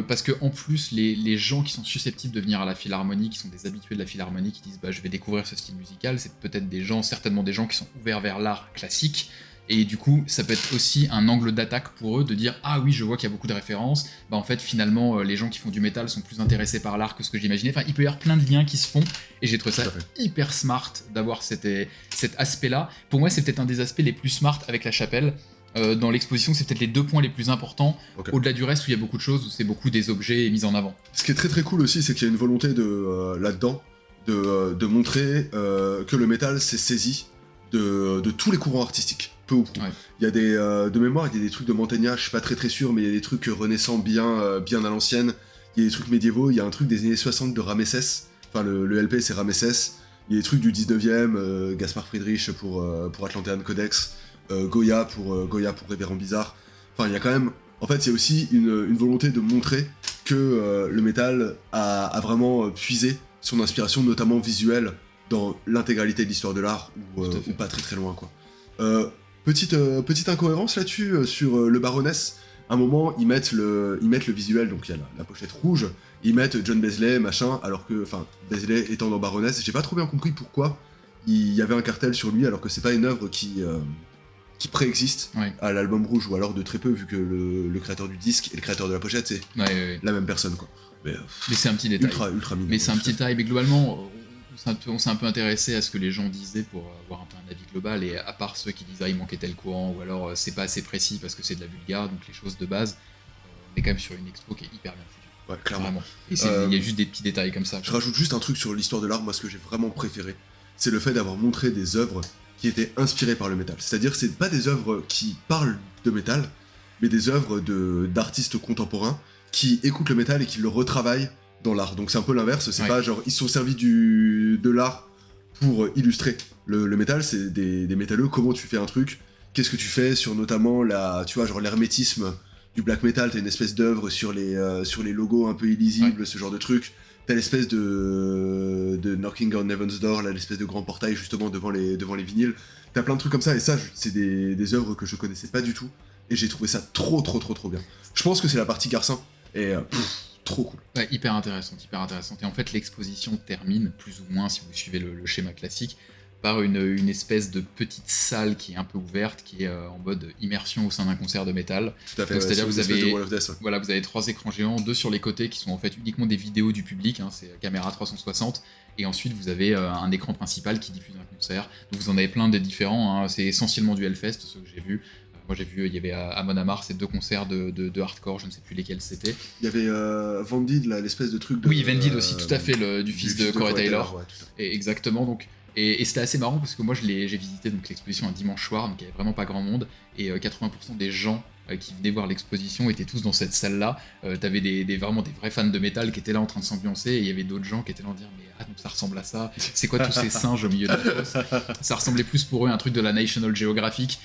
Parce que en plus, les gens qui sont susceptibles de venir à la Philharmonie, qui sont des habitués de la Philharmonie, qui disent je vais découvrir ce style musical, c'est peut-être certainement des gens qui sont ouverts vers l'art classique. Et du coup, ça peut être aussi un angle d'attaque pour eux de dire ah oui, je vois qu'il y a beaucoup de références. En fait, finalement, les gens qui font du métal sont plus intéressés par l'art que ce que j'imaginais. Enfin, il peut y avoir plein de liens qui se font. Et j'ai trouvé ça hyper smart d'avoir cet aspect-là. Pour moi, c'est peut-être un des aspects les plus smart avec la chapelle. Dans l'exposition, c'est peut-être les 2 points les plus importants. Au-delà du reste, où il y a beaucoup de choses, où c'est beaucoup des objets mis en avant.
Ce qui est très très cool aussi, c'est qu'il y a une volonté là-dedans de montrer que le métal s'est saisi de tous les courants artistiques. Peu ou prou. Il y a de mémoire, il y a des trucs de Mantegna, je suis pas très sûr, mais il y a des trucs renaissants bien à l'ancienne. Il y a des trucs médiévaux, il y a un truc des années 60 de Ramesses. Enfin, le LP c'est Ramesses. Il y a des trucs du 19e, Gaspard Friedrich pour Atlantean Codex, Goya pour Révérend Bizarre. Enfin, il y a quand même... En fait, il y a aussi une volonté de montrer que le métal a vraiment puisé son inspiration, notamment visuelle, dans l'intégralité de l'histoire de l'art, ou pas très loin, quoi. Petite incohérence là-dessus, sur le Baroness. À un moment, ils mettent le visuel, donc il y a la pochette rouge, ils mettent John Beasley, machin, alors que, enfin, Beasley étant dans Baroness, j'ai pas trop bien compris pourquoi il y avait un cartel sur lui, alors que c'est pas une œuvre qui préexiste à l'album rouge, ou alors de très peu, vu que le créateur du disque et le créateur de la pochette, c'est la même personne, quoi.
Mais c'est un petit détail.
Ultra mignon.
Mais c'est un petit détail, mais globalement... On s'est un peu intéressé à ce que les gens disaient pour avoir un peu un avis global, et à part ceux qui disent il manquait tel courant, ou alors c'est pas assez précis parce que c'est de la vulgare, donc les choses de base, on est quand même sur une expo qui est hyper bien foutue.
Ouais, clairement.
Et il y a juste des petits détails comme ça.
Je rajoute juste un truc sur l'histoire de l'art, moi ce que j'ai vraiment préféré, c'est le fait d'avoir montré des œuvres qui étaient inspirées par le métal. C'est-à-dire c'est pas des œuvres qui parlent de métal, mais des œuvres d'artistes contemporains qui écoutent le métal et qui le retravaillent dans l'art. Donc c'est un peu l'inverse, c'est pas genre ils se sont servis de l'art pour illustrer le métal, c'est des métalleux, comment tu fais un truc, qu'est-ce que tu fais sur notamment l'hermétisme du black metal, t'as une espèce d'œuvre sur les logos un peu illisibles, ce genre de truc, t'as l'espèce de Knocking on Heaven's Door, là, l'espèce de grand portail justement devant les vinyles, t'as plein de trucs comme ça, et ça c'est des œuvres que je connaissais pas du tout, et j'ai trouvé ça trop bien. Je pense que c'est la partie garçon, et trop cool.
Ouais, hyper intéressante. Et en fait, l'exposition termine, plus ou moins, si vous suivez le schéma classique, par une espèce de petite salle qui est un peu ouverte, qui est en mode immersion au sein d'un concert de métal.
Tout à fait.
Donc, c'est-à-dire vous avez 3 écrans géants, 2 sur les côtés qui sont en fait uniquement des vidéos du public, c'est caméra 360, et ensuite vous avez un écran principal qui diffuse un concert. Donc vous en avez plein des différents, c'est essentiellement du Hellfest, ce que j'ai vu. Moi j'ai vu, il y avait à Mon Amarth ces 2 concerts de hardcore, je ne sais plus lesquels c'était.
Il y avait Vendid, l'espèce de truc de...
Oui, Vendid aussi, tout à fait, du fils de Corey Taylor.
Ouais,
et exactement, donc... Et c'était assez marrant parce que moi j'ai visité donc, l'exposition un dimanche soir, donc il n'y avait vraiment pas grand monde, et 80% des gens qui venaient voir l'exposition étaient tous dans cette salle-là. T'avais vraiment des vrais fans de métal qui étaient là en train de s'ambiancer, et il y avait d'autres gens qui étaient là en dire mais donc ça ressemble à ça, c'est quoi tous ces singes au milieu de la fosse. Ça ressemblait plus pour eux à un truc de la National Geographic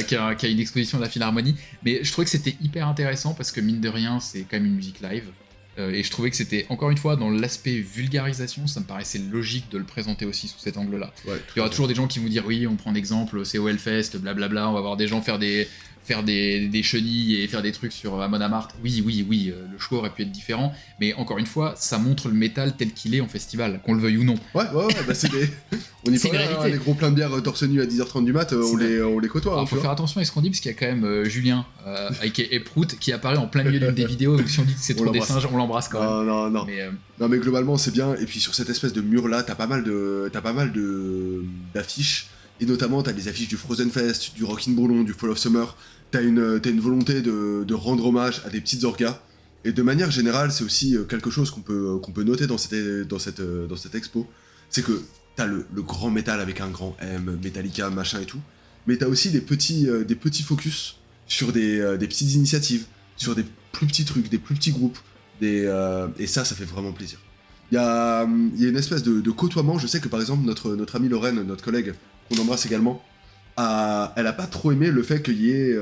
qu'à une exposition de la Philharmonie, mais je trouvais que c'était hyper intéressant parce que mine de rien c'est quand même une musique live. Et je trouvais que c'était, encore une fois, dans l'aspect vulgarisation, ça me paraissait logique de le présenter aussi sous cet angle-là. Ouais, il y aura toujours des gens qui vont dire oui, on prend l'exemple, c'est au Hellfest, blablabla, on va voir des gens faire des chenilles et faire des trucs sur Amon Amarth. Oui, le choix aurait pu être différent, mais encore une fois, ça montre le métal tel qu'il est en festival, qu'on le veuille ou non.
Ouais, bah c'est des... On y parle, hein, les gros pleins de bière torse nu à 10h30 du mat, on les côtoie.
Alors, faut faire attention à ce qu'on dit, parce qu'il y a quand même Julien, aka Prout, qui apparaît en plein milieu d'une des vidéos, donc si on dit que c'est trop des singes, on l'embrasse quand même.
Non. Non, mais globalement, c'est bien, et puis sur cette espèce de mur-là, t'as pas mal d'affiches, et notamment t'as des affiches du Frozen Fest, du Rockin' Bourlon, du Fall of Summer. T'as une volonté de rendre hommage à des petites orgas, et de manière générale c'est aussi quelque chose qu'on peut noter dans cette expo, c'est que t'as le grand métal avec un grand M, Metallica, machin et tout, mais t'as aussi des petits focus sur des petites initiatives, sur des plus petits trucs, des plus petits groupes, et ça fait vraiment plaisir. Il y a une espèce de côtoiement. Je sais que par exemple notre amie Lorraine, notre collègue, qu'on embrasse également, elle a pas trop aimé le fait qu'il y ait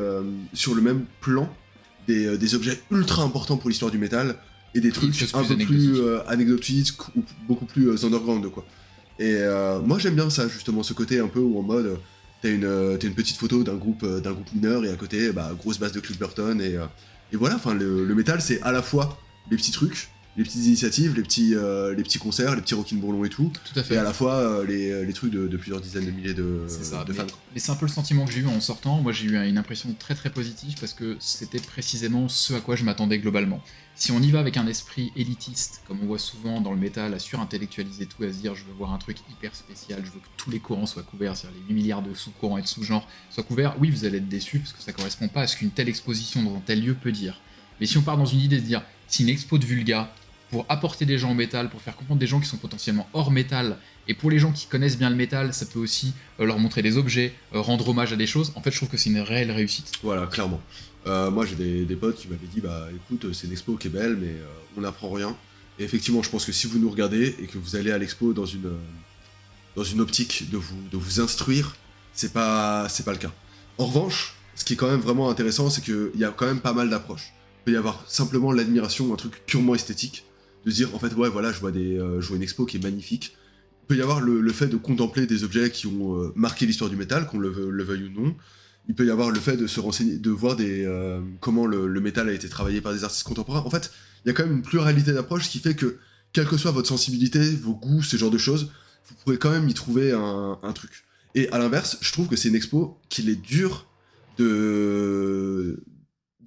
sur le même plan des objets ultra importants pour l'histoire du métal et des trucs un peu plus anecdotiques ou beaucoup plus underground quoi. Et moi j'aime bien ça justement, ce côté un peu où en mode t'as une petite photo d'un groupe mineur et à côté grosse basse de Cliff Burton et voilà. Enfin le métal c'est à la fois les petits trucs, les petites initiatives, les petits concerts, les petits rock'n'rollons et tout
à fait.
et à la fois les trucs de plusieurs dizaines de milliers de fans.
Mais c'est un peu le sentiment que j'ai eu en sortant. Moi j'ai eu une impression très très positive parce que c'était précisément ce à quoi je m'attendais globalement. Si on y va avec un esprit élitiste, comme on voit souvent dans le métal, à surintellectualiser tout, à se dire je veux voir un truc hyper spécial, je veux que tous les courants soient couverts, c'est-à-dire les 8 milliards de sous-courants et de sous-genres soient couverts, oui vous allez être déçus parce que ça correspond pas à ce qu'une telle exposition dans un tel lieu peut dire. Mais si on part dans une idée de se dire si une expo de Vulga, pour apporter des gens au métal, pour faire comprendre des gens qui sont potentiellement hors métal, et pour les gens qui connaissent bien le métal, ça peut aussi leur montrer des objets, rendre hommage à des choses, en fait je trouve que c'est une réelle réussite.
Voilà, clairement. Moi j'ai des potes qui m'avaient dit écoute c'est une expo qui est belle mais on n'apprend rien. Et effectivement je pense que si vous nous regardez et que vous allez à l'expo dans une optique de vous instruire, c'est pas le cas. En revanche, ce qui est quand même vraiment intéressant, c'est qu'il y a quand même pas mal d'approches. Il peut y avoir simplement l'admiration, un truc purement esthétique, de se dire en fait ouais voilà je vois une expo qui est magnifique. Il peut y avoir le fait de contempler des objets qui ont marqué l'histoire du métal, qu'on le veuille ou non. Il peut y avoir le fait de se renseigner, de voir comment le métal a été travaillé par des artistes contemporains. En fait, il y a quand même une pluralité d'approches qui fait que, quelle que soit votre sensibilité, vos goûts, ce genre de choses, vous pourrez quand même y trouver un truc. Et à l'inverse, je trouve que c'est une expo qu'il est dur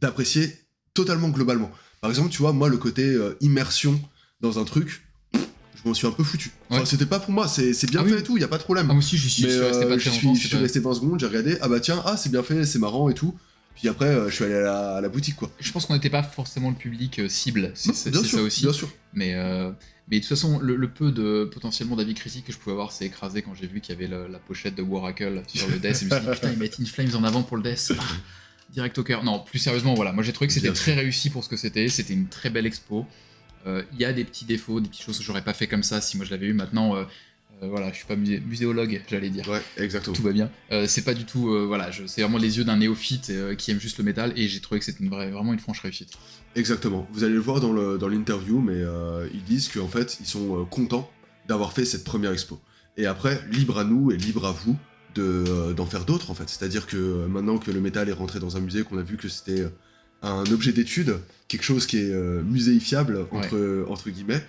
d'apprécier totalement globalement. Par exemple, tu vois, moi, le côté immersion dans un truc, je m'en suis un peu foutu. Enfin, c'était pas pour moi, c'est bien fait et tout, y a pas de problème.
Ah, moi aussi, j'y suis resté pas très longtemps.
Je suis resté 20 secondes, j'ai regardé, c'est bien fait, c'est marrant et tout. Puis après, je suis allé à la boutique, quoi.
Je pense qu'on n'était pas forcément le public cible, c'est ça aussi.
Bien sûr.
Mais de toute façon, le peu de potentiellement d'avis critiques que je pouvais avoir s'est écrasé quand j'ai vu qu'il y avait la pochette de Waracle sur le death. Et je me suis dit, putain, ils mettent In Flames en avant pour le death. Direct au cœur. Non, plus sérieusement, voilà. Moi, j'ai trouvé que c'était très réussi pour ce que c'était. C'était une très belle expo. Il y a des petits défauts, des petites choses que j'aurais pas fait comme ça si moi je l'avais eu. Maintenant, voilà, je suis pas muséologue, j'allais dire.
Ouais, exactement.
Tout va bien. C'est pas du tout, c'est vraiment les yeux d'un néophyte qui aime juste le métal, et j'ai trouvé que c'était vraiment une franche réussite.
Exactement. Vous allez le voir dans l'interview, mais ils disent qu'en fait, ils sont contents d'avoir fait cette première expo. Et après, libre à nous et libre à vous d'en faire d'autres, en fait. C'est-à-dire que maintenant que le métal est rentré dans un musée, qu'on a vu que c'était un objet d'étude, quelque chose qui est muséifiable, entre guillemets,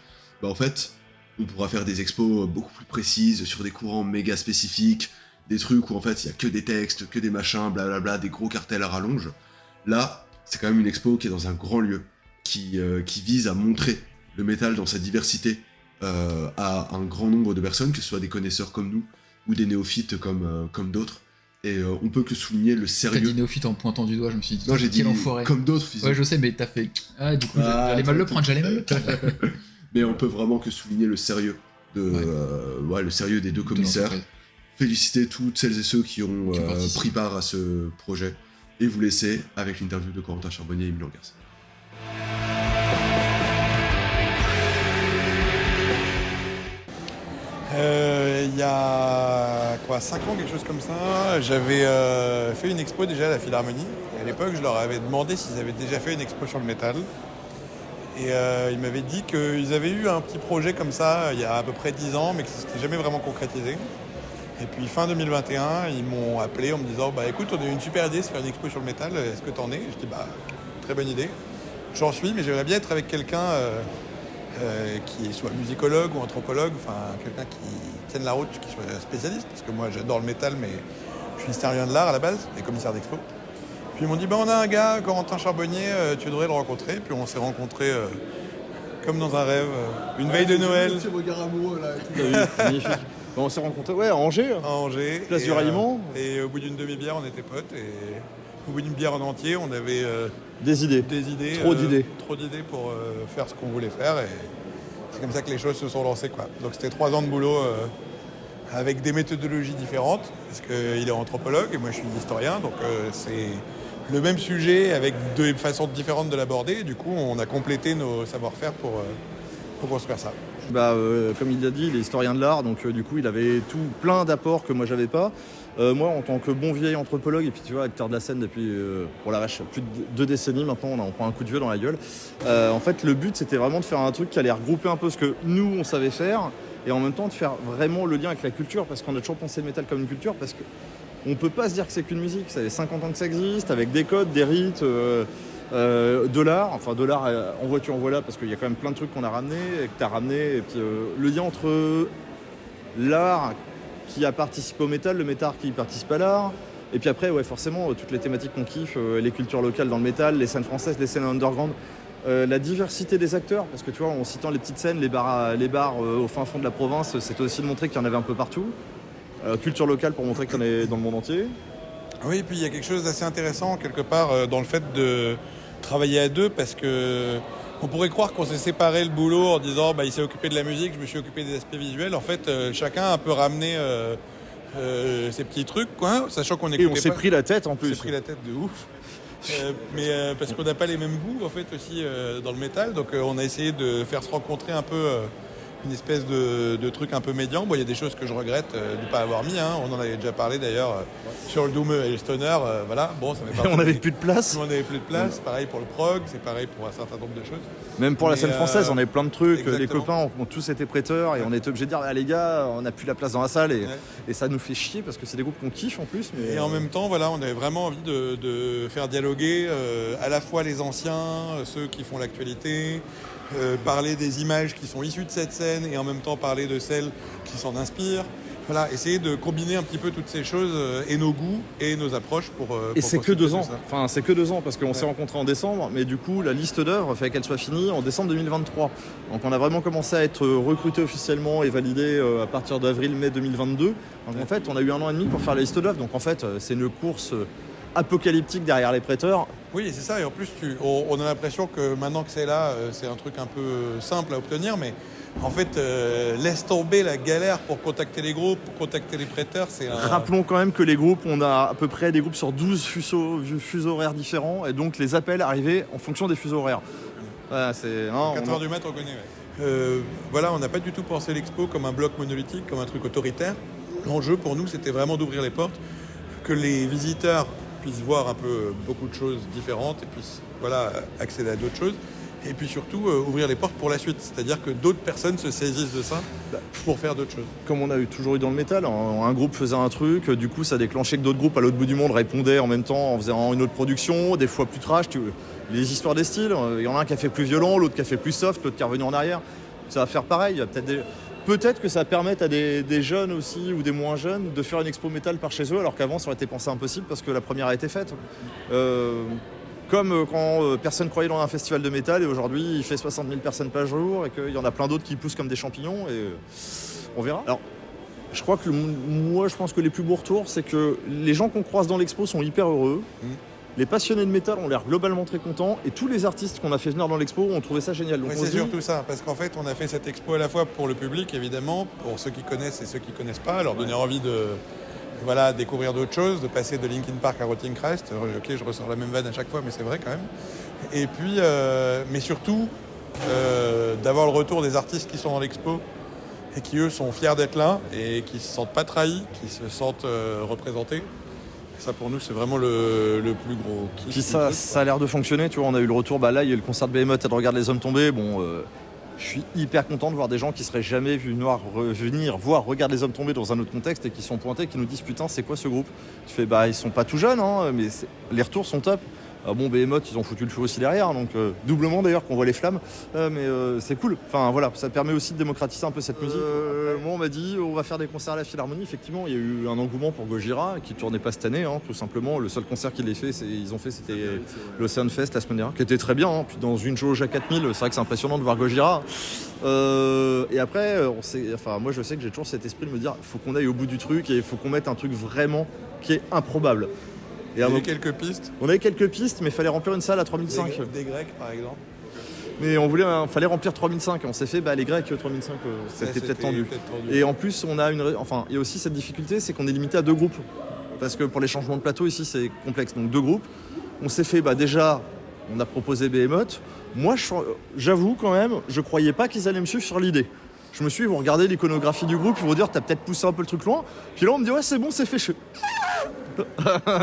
en fait, on pourra faire des expos beaucoup plus précises, sur des courants méga spécifiques, des trucs où en fait il y a que des textes, que des machins, blablabla, des gros cartels à rallonge. Là, c'est quand même une expo qui est dans un grand lieu, qui vise à montrer le métal dans sa diversité à un grand nombre de personnes, que ce soit des connaisseurs comme nous, ou des néophytes comme d'autres. Et on peut que souligner le sérieux.
T'as dit néophyte en pointant du doigt, je me suis dit,
non, j'ai dit
enfoiré.
Comme d'autres, physiquement.
Ouais, je sais, mais t'as fait. Ah, du coup, j'allais mal le prendre.
Mais on peut vraiment que souligner le sérieux le sérieux des deux commissaires. Féliciter toutes celles et ceux qui ont pris part à ce projet. Et vous laisser avec l'interview de Corentin Charbonnier et Emilian Garcia.
Il y a 5 ans, quelque chose comme ça, j'avais fait une expo déjà à la Philharmonie. Et à l'époque, je leur avais demandé s'ils avaient déjà fait une expo sur le métal. Et ils m'avaient dit qu'ils avaient eu un petit projet comme ça il y a à peu près 10 ans, mais que ça ne s'était jamais vraiment concrétisé. Et puis fin 2021, ils m'ont appelé en me disant écoute, on a eu une super idée, c'est faire une expo sur le métal, est-ce que t'en es? Je dis très bonne idée. J'en suis, mais j'aimerais bien être avec quelqu'un qui soit musicologue ou anthropologue, enfin quelqu'un qui tienne la route, qui soit spécialiste, parce que moi j'adore le métal, mais je suis historien de l'art à la base et commissaire d'expo. Puis ils m'ont dit on a un gars, Corentin Charbonnier, tu devrais le rencontrer. Puis on s'est rencontrés comme dans un rêve, une veille de Noël.
Petit regard amoureux là.
Magnifique.
On s'est rencontrés à Angers.
À Angers.
Place du Ralliement.
Et au bout d'une demi-bière, on était potes. Et au bout d'une bière en entier, on avait
des idées. Trop d'idées.
Trop d'idées pour faire ce qu'on voulait faire. Et c'est comme ça que les choses se sont lancées, quoi. Donc c'était 3 ans de boulot avec des méthodologies différentes, parce qu'il est anthropologue et moi je suis historien, donc c'est le même sujet avec deux façons différentes de l'aborder. Du coup, on a complété nos savoir-faire pour construire ça.
Comme il l'a dit, il est historien de l'art, donc du coup il avait plein d'apports que moi j'avais pas. Moi, en tant que bon vieil anthropologue, et puis tu vois, acteur de la scène depuis, pour la vache, plus de 2 décennies maintenant, on prend un coup de vieux dans la gueule. En fait, le but, c'était vraiment de faire un truc qui allait regrouper un peu ce que nous, on savait faire, et en même temps de faire vraiment le lien avec la culture, parce qu'on a toujours pensé le métal comme une culture, parce qu'on peut pas se dire que c'est qu'une musique. Ça fait 50 ans que ça existe, avec des codes, des rites, de l'art, en voiture, en voilà, parce qu'il y a quand même plein de trucs qu'on a ramenés, et que tu as ramené, et puis le lien entre l'art qui a participé au métal, le métal qui participe à l'art, et puis après, ouais, forcément, toutes les thématiques qu'on kiffe, les cultures locales dans le métal, les scènes françaises, les scènes underground, la diversité des acteurs, parce que tu vois, en citant les petites scènes, les bars au fin fond de la province, c'était aussi de montrer qu'il y en avait un peu partout. Culture locale pour montrer qu'il y en avait dans le monde entier.
Oui, et puis il y a quelque chose d'assez intéressant quelque part dans le fait de travailler à deux, parce que on pourrait croire qu'on s'est séparé le boulot en disant il s'est occupé de la musique, je me suis occupé des aspects visuels. En fait, chacun a un peu ramené ces petits trucs, quoi, sachant qu'on écoutait
pas. Et on s'est pris la tête en plus.
On s'est pris la tête de ouf. Mais parce qu'on n'a pas les mêmes goûts en fait aussi dans le métal, donc on a essayé de faire se rencontrer un peu une espèce de truc un peu médian. Bon, il y a des choses que je regrette de ne pas avoir mis, on en avait déjà parlé d'ailleurs sur le Doom et le Stoner, voilà. Bon, ça
on n'avait plus de place.
On n'avait plus de place, pareil pour le prog, c'est pareil pour un certain nombre de choses.
Même pour la scène française, on avait plein de trucs,
exactement.
Les copains ont tous été prêteurs et on était obligé de dire les gars, on n'a plus la place dans la salle et ça nous fait chier parce que c'est des groupes qu'on kiffe en plus. Mais...
Et en même temps, voilà, on avait vraiment envie de faire dialoguer à la fois les anciens, ceux qui font l'actualité, parler des images qui sont issues de cette scène et en même temps parler de celles qui s'en inspirent. Voilà, essayer de combiner un petit peu toutes ces choses et nos goûts et nos approches pour
et c'est que 2 ans. Enfin, c'est que 2 ans parce qu'on s'est rencontrés en décembre, mais du coup, la liste d'œuvres, il fallait qu'elle soit finie en décembre 2023. Donc, on a vraiment commencé à être recruté officiellement et validé à partir d'avril-mai 2022. Donc, en fait, on a eu 1 an et demi pour faire la liste d'œuvres. Donc, en fait, c'est une course apocalyptique derrière les prêteurs.
Oui, c'est ça. Et en plus, on a l'impression que maintenant que c'est là, c'est un truc un peu simple à obtenir, mais en fait, laisse tomber la galère pour contacter les groupes, pour contacter les prêteurs.
Rappelons quand même que les groupes, on a à peu près des groupes sur 12 fuseaux horaires différents, et donc les appels arrivaient en fonction des fuseaux horaires. Voilà, c'est...
4h du mat, on connaît, ouais. Voilà, on n'a pas du tout pensé l'expo comme un bloc monolithique, comme un truc autoritaire. L'enjeu pour nous, c'était vraiment d'ouvrir les portes, que les visiteurs puissent voir un peu beaucoup de choses différentes et puissent accéder à d'autres choses. Et puis surtout, ouvrir les portes pour la suite. C'est-à-dire que d'autres personnes se saisissent de ça pour faire d'autres choses.
Comme on a toujours eu dans le métal, un groupe faisait un truc, du coup ça déclenchait que d'autres groupes à l'autre bout du monde répondaient en même temps en faisant une autre production, des fois plus trash. Les histoires des styles, il y en a un qui a fait plus violent, l'autre qui a fait plus soft, l'autre qui est revenu en arrière. Ça va faire pareil. Il y a peut-être que ça permette à des jeunes aussi ou des moins jeunes de faire une expo métal par chez eux, alors qu'avant ça aurait été pensé impossible parce que la première a été faite. Comme quand personne croyait dans un festival de métal et aujourd'hui il fait 60 000 personnes par jour et qu'il y en a plein d'autres qui poussent comme des champignons et on verra. Alors, je crois que je pense que les plus beaux retours, c'est que les gens qu'on croise dans l'expo sont hyper heureux. Les passionnés de métal ont l'air globalement très contents et tous les artistes qu'on a fait venir dans l'expo ont trouvé ça génial. Donc
c'est surtout ça, parce qu'en fait on a fait cette expo à la fois pour le public évidemment, pour ceux qui connaissent et ceux qui connaissent pas, leur donner envie de découvrir d'autres choses, de passer de Linkin Park à Rotting Christ. Ok, je ressors la même vanne à chaque fois, mais c'est vrai quand même. Et puis, mais surtout, d'avoir le retour des artistes qui sont dans l'expo et qui eux sont fiers d'être là et qui se sentent pas trahis, qui se sentent représentés. Ça pour nous c'est vraiment le plus gros kiff.
Puis ça a l'air de fonctionner, tu vois, on a eu le retour, là il y a eu le concert de Behemoth et de Regarde les hommes tombés, je suis hyper content de voir des gens qui seraient jamais venir voir Regarde les hommes tombés dans un autre contexte et qui sont pointés, qui nous disent putain c'est quoi ce groupe. Tu fais ils sont pas tout jeunes mais les retours sont top. Behemoth ils ont foutu le feu aussi derrière, donc doublement d'ailleurs qu'on voit les flammes, mais c'est cool. Enfin voilà, ça permet aussi de démocratiser un peu cette musique. Moi on m'a dit on va faire des concerts à la Philharmonie, effectivement il y a eu un engouement pour Gojira qui tournait pas cette année, tout simplement. Le seul concert qu'ils ont fait c'était l'Ocean Fest la semaine dernière, qui était très bien, puis dans une jauge à 4000, c'est vrai que c'est impressionnant de voir Gojira. Et après moi je sais que j'ai toujours cet esprit de me dire il faut qu'on aille au bout du truc et il faut qu'on mette un truc vraiment qui est improbable.
Il y avait quelques pistes.
On avait quelques pistes, mais il fallait remplir une salle à 3005.
Des Grecs, par exemple.
Mais fallait remplir 3005. On s'est fait, les Grecs, 3005, c'était peut-être tendu. Et en plus, il y a aussi cette difficulté, c'est qu'on est limité à 2 groupes. Parce que pour les changements de plateau, ici, c'est complexe. Donc 2 groupes. On s'est fait, déjà, on a proposé Behemoth. Moi, j'avoue quand même, je croyais pas qu'ils allaient me suivre sur l'idée. Je me suis dit, ils vont regarder l'iconographie du groupe, ils vont dire, t'as peut-être poussé un peu le truc loin. Puis là, on me dit, ouais, c'est bon, c'est fait.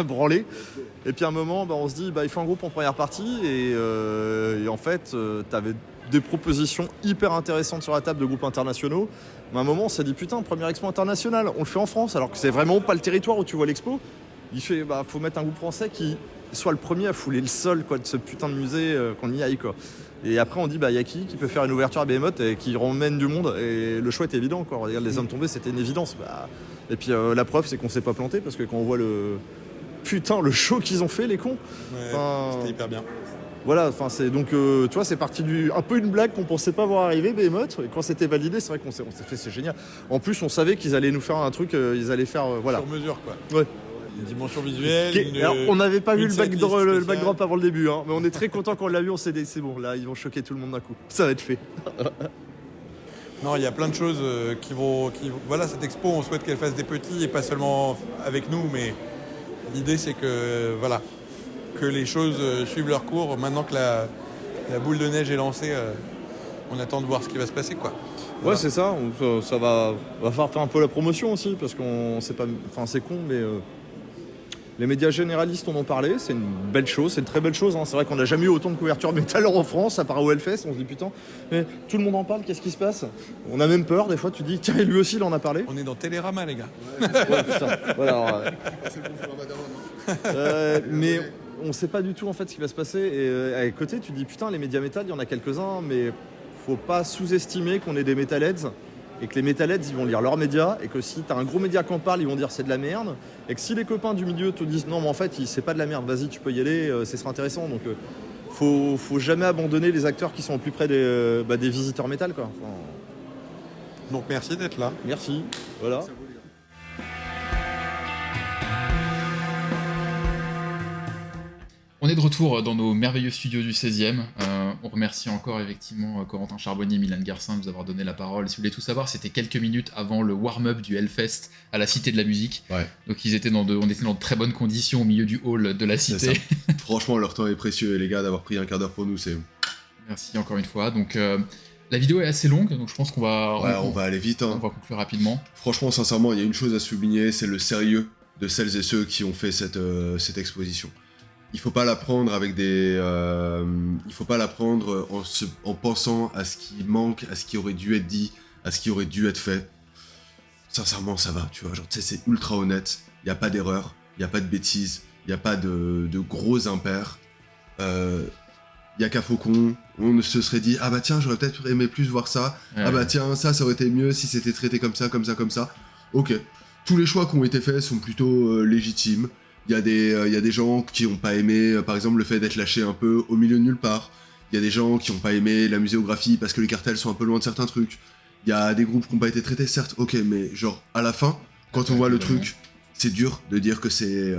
Branlé. Et puis à un moment, on se dit, il faut un groupe en première partie. Et en fait, t'avais des propositions hyper intéressantes sur la table de groupes internationaux. Mais à un moment, on s'est dit, putain, première expo internationale, on le fait en France, alors que c'est vraiment pas le territoire où tu vois l'expo. Il fait, faut mettre un groupe français qui soit le premier à fouler le sol, quoi, de ce putain de musée, qu'on y aille, quoi. Et après, on dit, y a qui peut faire une ouverture à Behemoth et qui ramène du monde. Et le choix était évident, quoi. Regarde, les hommes tombés, c'était une évidence. Et puis la preuve, c'est qu'on s'est pas planté, parce que quand on voit le show qu'ils ont fait, les cons.
Ouais, c'était hyper bien.
Voilà, c'est donc, tu vois, c'est parti un peu une blague qu'on pensait pas voir arriver, Behemoth. Et quand c'était validé, c'est vrai qu'on s'est fait, c'est génial. En plus, on savait qu'ils allaient nous faire un truc, ils allaient faire, voilà.
Sur mesure, quoi.
Ouais.
Une dimension visuelle.
Alors, on n'avait pas vu le backdrop avant le début, mais on est très content quand on l'a vu, on s'est dit, c'est bon, là, ils vont choquer tout le monde d'un coup. Ça va être fait.
Non, il y a plein de choses qui vont... Voilà, cette expo, on souhaite qu'elle fasse des petits, et pas seulement avec nous, mais l'idée, c'est que, voilà, que les choses suivent leur cours. Maintenant que la boule de neige est lancée, on attend de voir ce qui va se passer, quoi. Voilà.
Ouais, c'est ça. Ça va falloir faire un peu la promotion aussi, parce qu'on sait pas... Enfin, c'est con, mais... Les médias généralistes en ont parlé, c'est une belle chose, c'est une très belle chose. C'est vrai qu'on n'a jamais eu autant de couverture métal en France, à part au Hellfest, on se dit putain, mais tout le monde en parle, qu'est-ce qui se passe? On a même peur, des fois tu dis, tiens, lui aussi il en a parlé.
On est dans Télérama, les gars.
Ouais, putain. Voilà,
C'est bon pour Ramadan, non
mais on sait pas du tout en fait ce qui va se passer. Et à côté, tu dis putain, les médias métal, il y en a quelques-uns, mais faut pas sous-estimer qu'on est des metalheads. Et que les metalheads, ils vont lire leurs médias, et que si t'as un gros média qui en parle, ils vont dire c'est de la merde, et que si les copains du milieu te disent non mais en fait c'est pas de la merde, vas-y tu peux y aller, ce sera intéressant. Donc faut jamais abandonner les acteurs qui sont au plus près des visiteurs métal, quoi. Enfin,
donc merci d'être là.
Merci, voilà.
On est de retour dans nos merveilleux studios du 16e. On remercie encore effectivement Corentin Charbonnier et Milan Garcin de nous avoir donné la parole. Si vous voulez tout savoir, c'était quelques minutes avant le warm-up du Hellfest à la Cité de la Musique. Ouais. Donc on était dans de très bonnes conditions au milieu du hall de la Cité.
Franchement, leur temps est précieux, les gars, d'avoir pris un quart d'heure pour nous, c'est...
Merci encore une fois. Donc la vidéo est assez longue, donc je pense qu'on va...
on va aller vite.
On va conclure rapidement.
Franchement, sincèrement, il y a une chose à souligner, c'est le sérieux de celles et ceux qui ont fait cette exposition. Il faut pas la prendre avec il faut pas la prendre en pensant à ce qui manque, à ce qui aurait dû être dit, à ce qui aurait dû être fait. Sincèrement, ça va, tu vois. Genre, tu sais, c'est ultra honnête. Il y a pas d'erreur, il y a pas de bêtises, il y a pas de gros impairs. Il y a qu'à Faucon, on se serait dit ah bah tiens, j'aurais peut-être aimé plus voir ça. Ouais. Ah bah tiens, ça aurait été mieux si c'était traité comme ça, comme ça, comme ça. Ok. Tous les choix qui ont été faits sont plutôt légitimes. Il y a des gens qui n'ont pas aimé, par exemple, le fait d'être lâché un peu au milieu de nulle part. Il y a des gens qui n'ont pas aimé la muséographie parce que les cartels sont un peu loin de certains trucs. Il y a des groupes qui n'ont pas été traités, certes, ok, mais genre, à la fin, quand on voit le truc, c'est dur de dire que c'est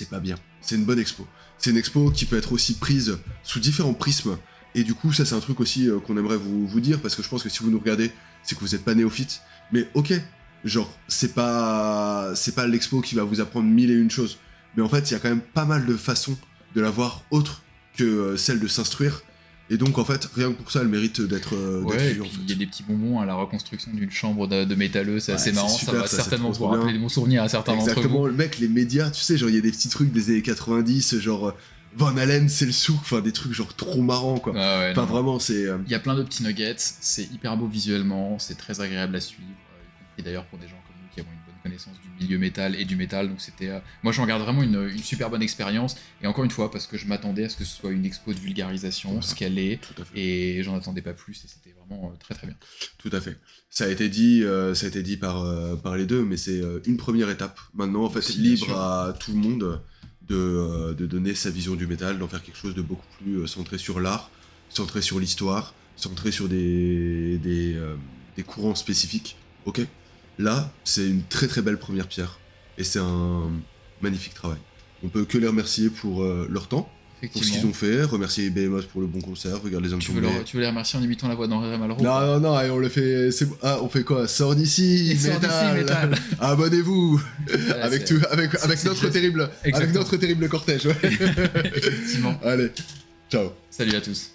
pas bien. C'est une bonne expo. C'est une expo qui peut être aussi prise sous différents prismes. Et du coup, ça, c'est un truc aussi qu'on aimerait vous dire, parce que je pense que si vous nous regardez, c'est que vous n'êtes pas néophyte. Mais ok, genre, c'est pas l'expo qui va vous apprendre 1001 choses. Mais en fait, il y a quand même pas mal de façons de la voir autre que celle de s'instruire. Et donc, en fait, rien que pour ça, elle mérite d'être vue.
En fait. Il y a des petits bonbons à la reconstruction d'une chambre de métalleux, c'est assez marrant. Ça va certainement vous rappeler des bons souvenirs à certains d'entre vous.
Exactement, le mec, les médias, tu sais, genre, il y a des petits trucs des années 90, genre Van Halen, c'est le souk, enfin, des trucs genre trop marrants, quoi. Enfin, vraiment, c'est...
Il y a plein de petits nuggets, c'est hyper beau visuellement, c'est très agréable à suivre. Et d'ailleurs, pour des gens comme nous qui avons une bonne connaissance du milieu métal et du métal, donc c'était... moi j'en garde vraiment une super bonne expérience, et encore une fois, parce que je m'attendais à ce que ce soit une expo de vulgarisation, ce qu'elle est, et j'en attendais pas plus, et c'était vraiment très très bien.
Tout à fait. Ça a été dit par les deux, mais c'est une première étape. Maintenant, en fait, c'est libre à tout le monde de donner sa vision du métal, d'en faire quelque chose de beaucoup plus centré sur l'art, centré sur l'histoire, centré sur des courants spécifiques. Ok. Là, c'est une très très belle première pierre, et c'est un magnifique travail. On peut que les remercier pour leur temps, pour ce qu'ils ont fait, remercier Behemoth pour le bon concert, regarde les hommes tombés.
Tu veux les remercier en imitant la voix d'Henri Malraux?
Non, et on le fait. On fait quoi? Sors d'ici, métal. Abonnez-vous avec notre terrible cortège. Ouais.
Effectivement.
Allez, ciao.
Salut à tous.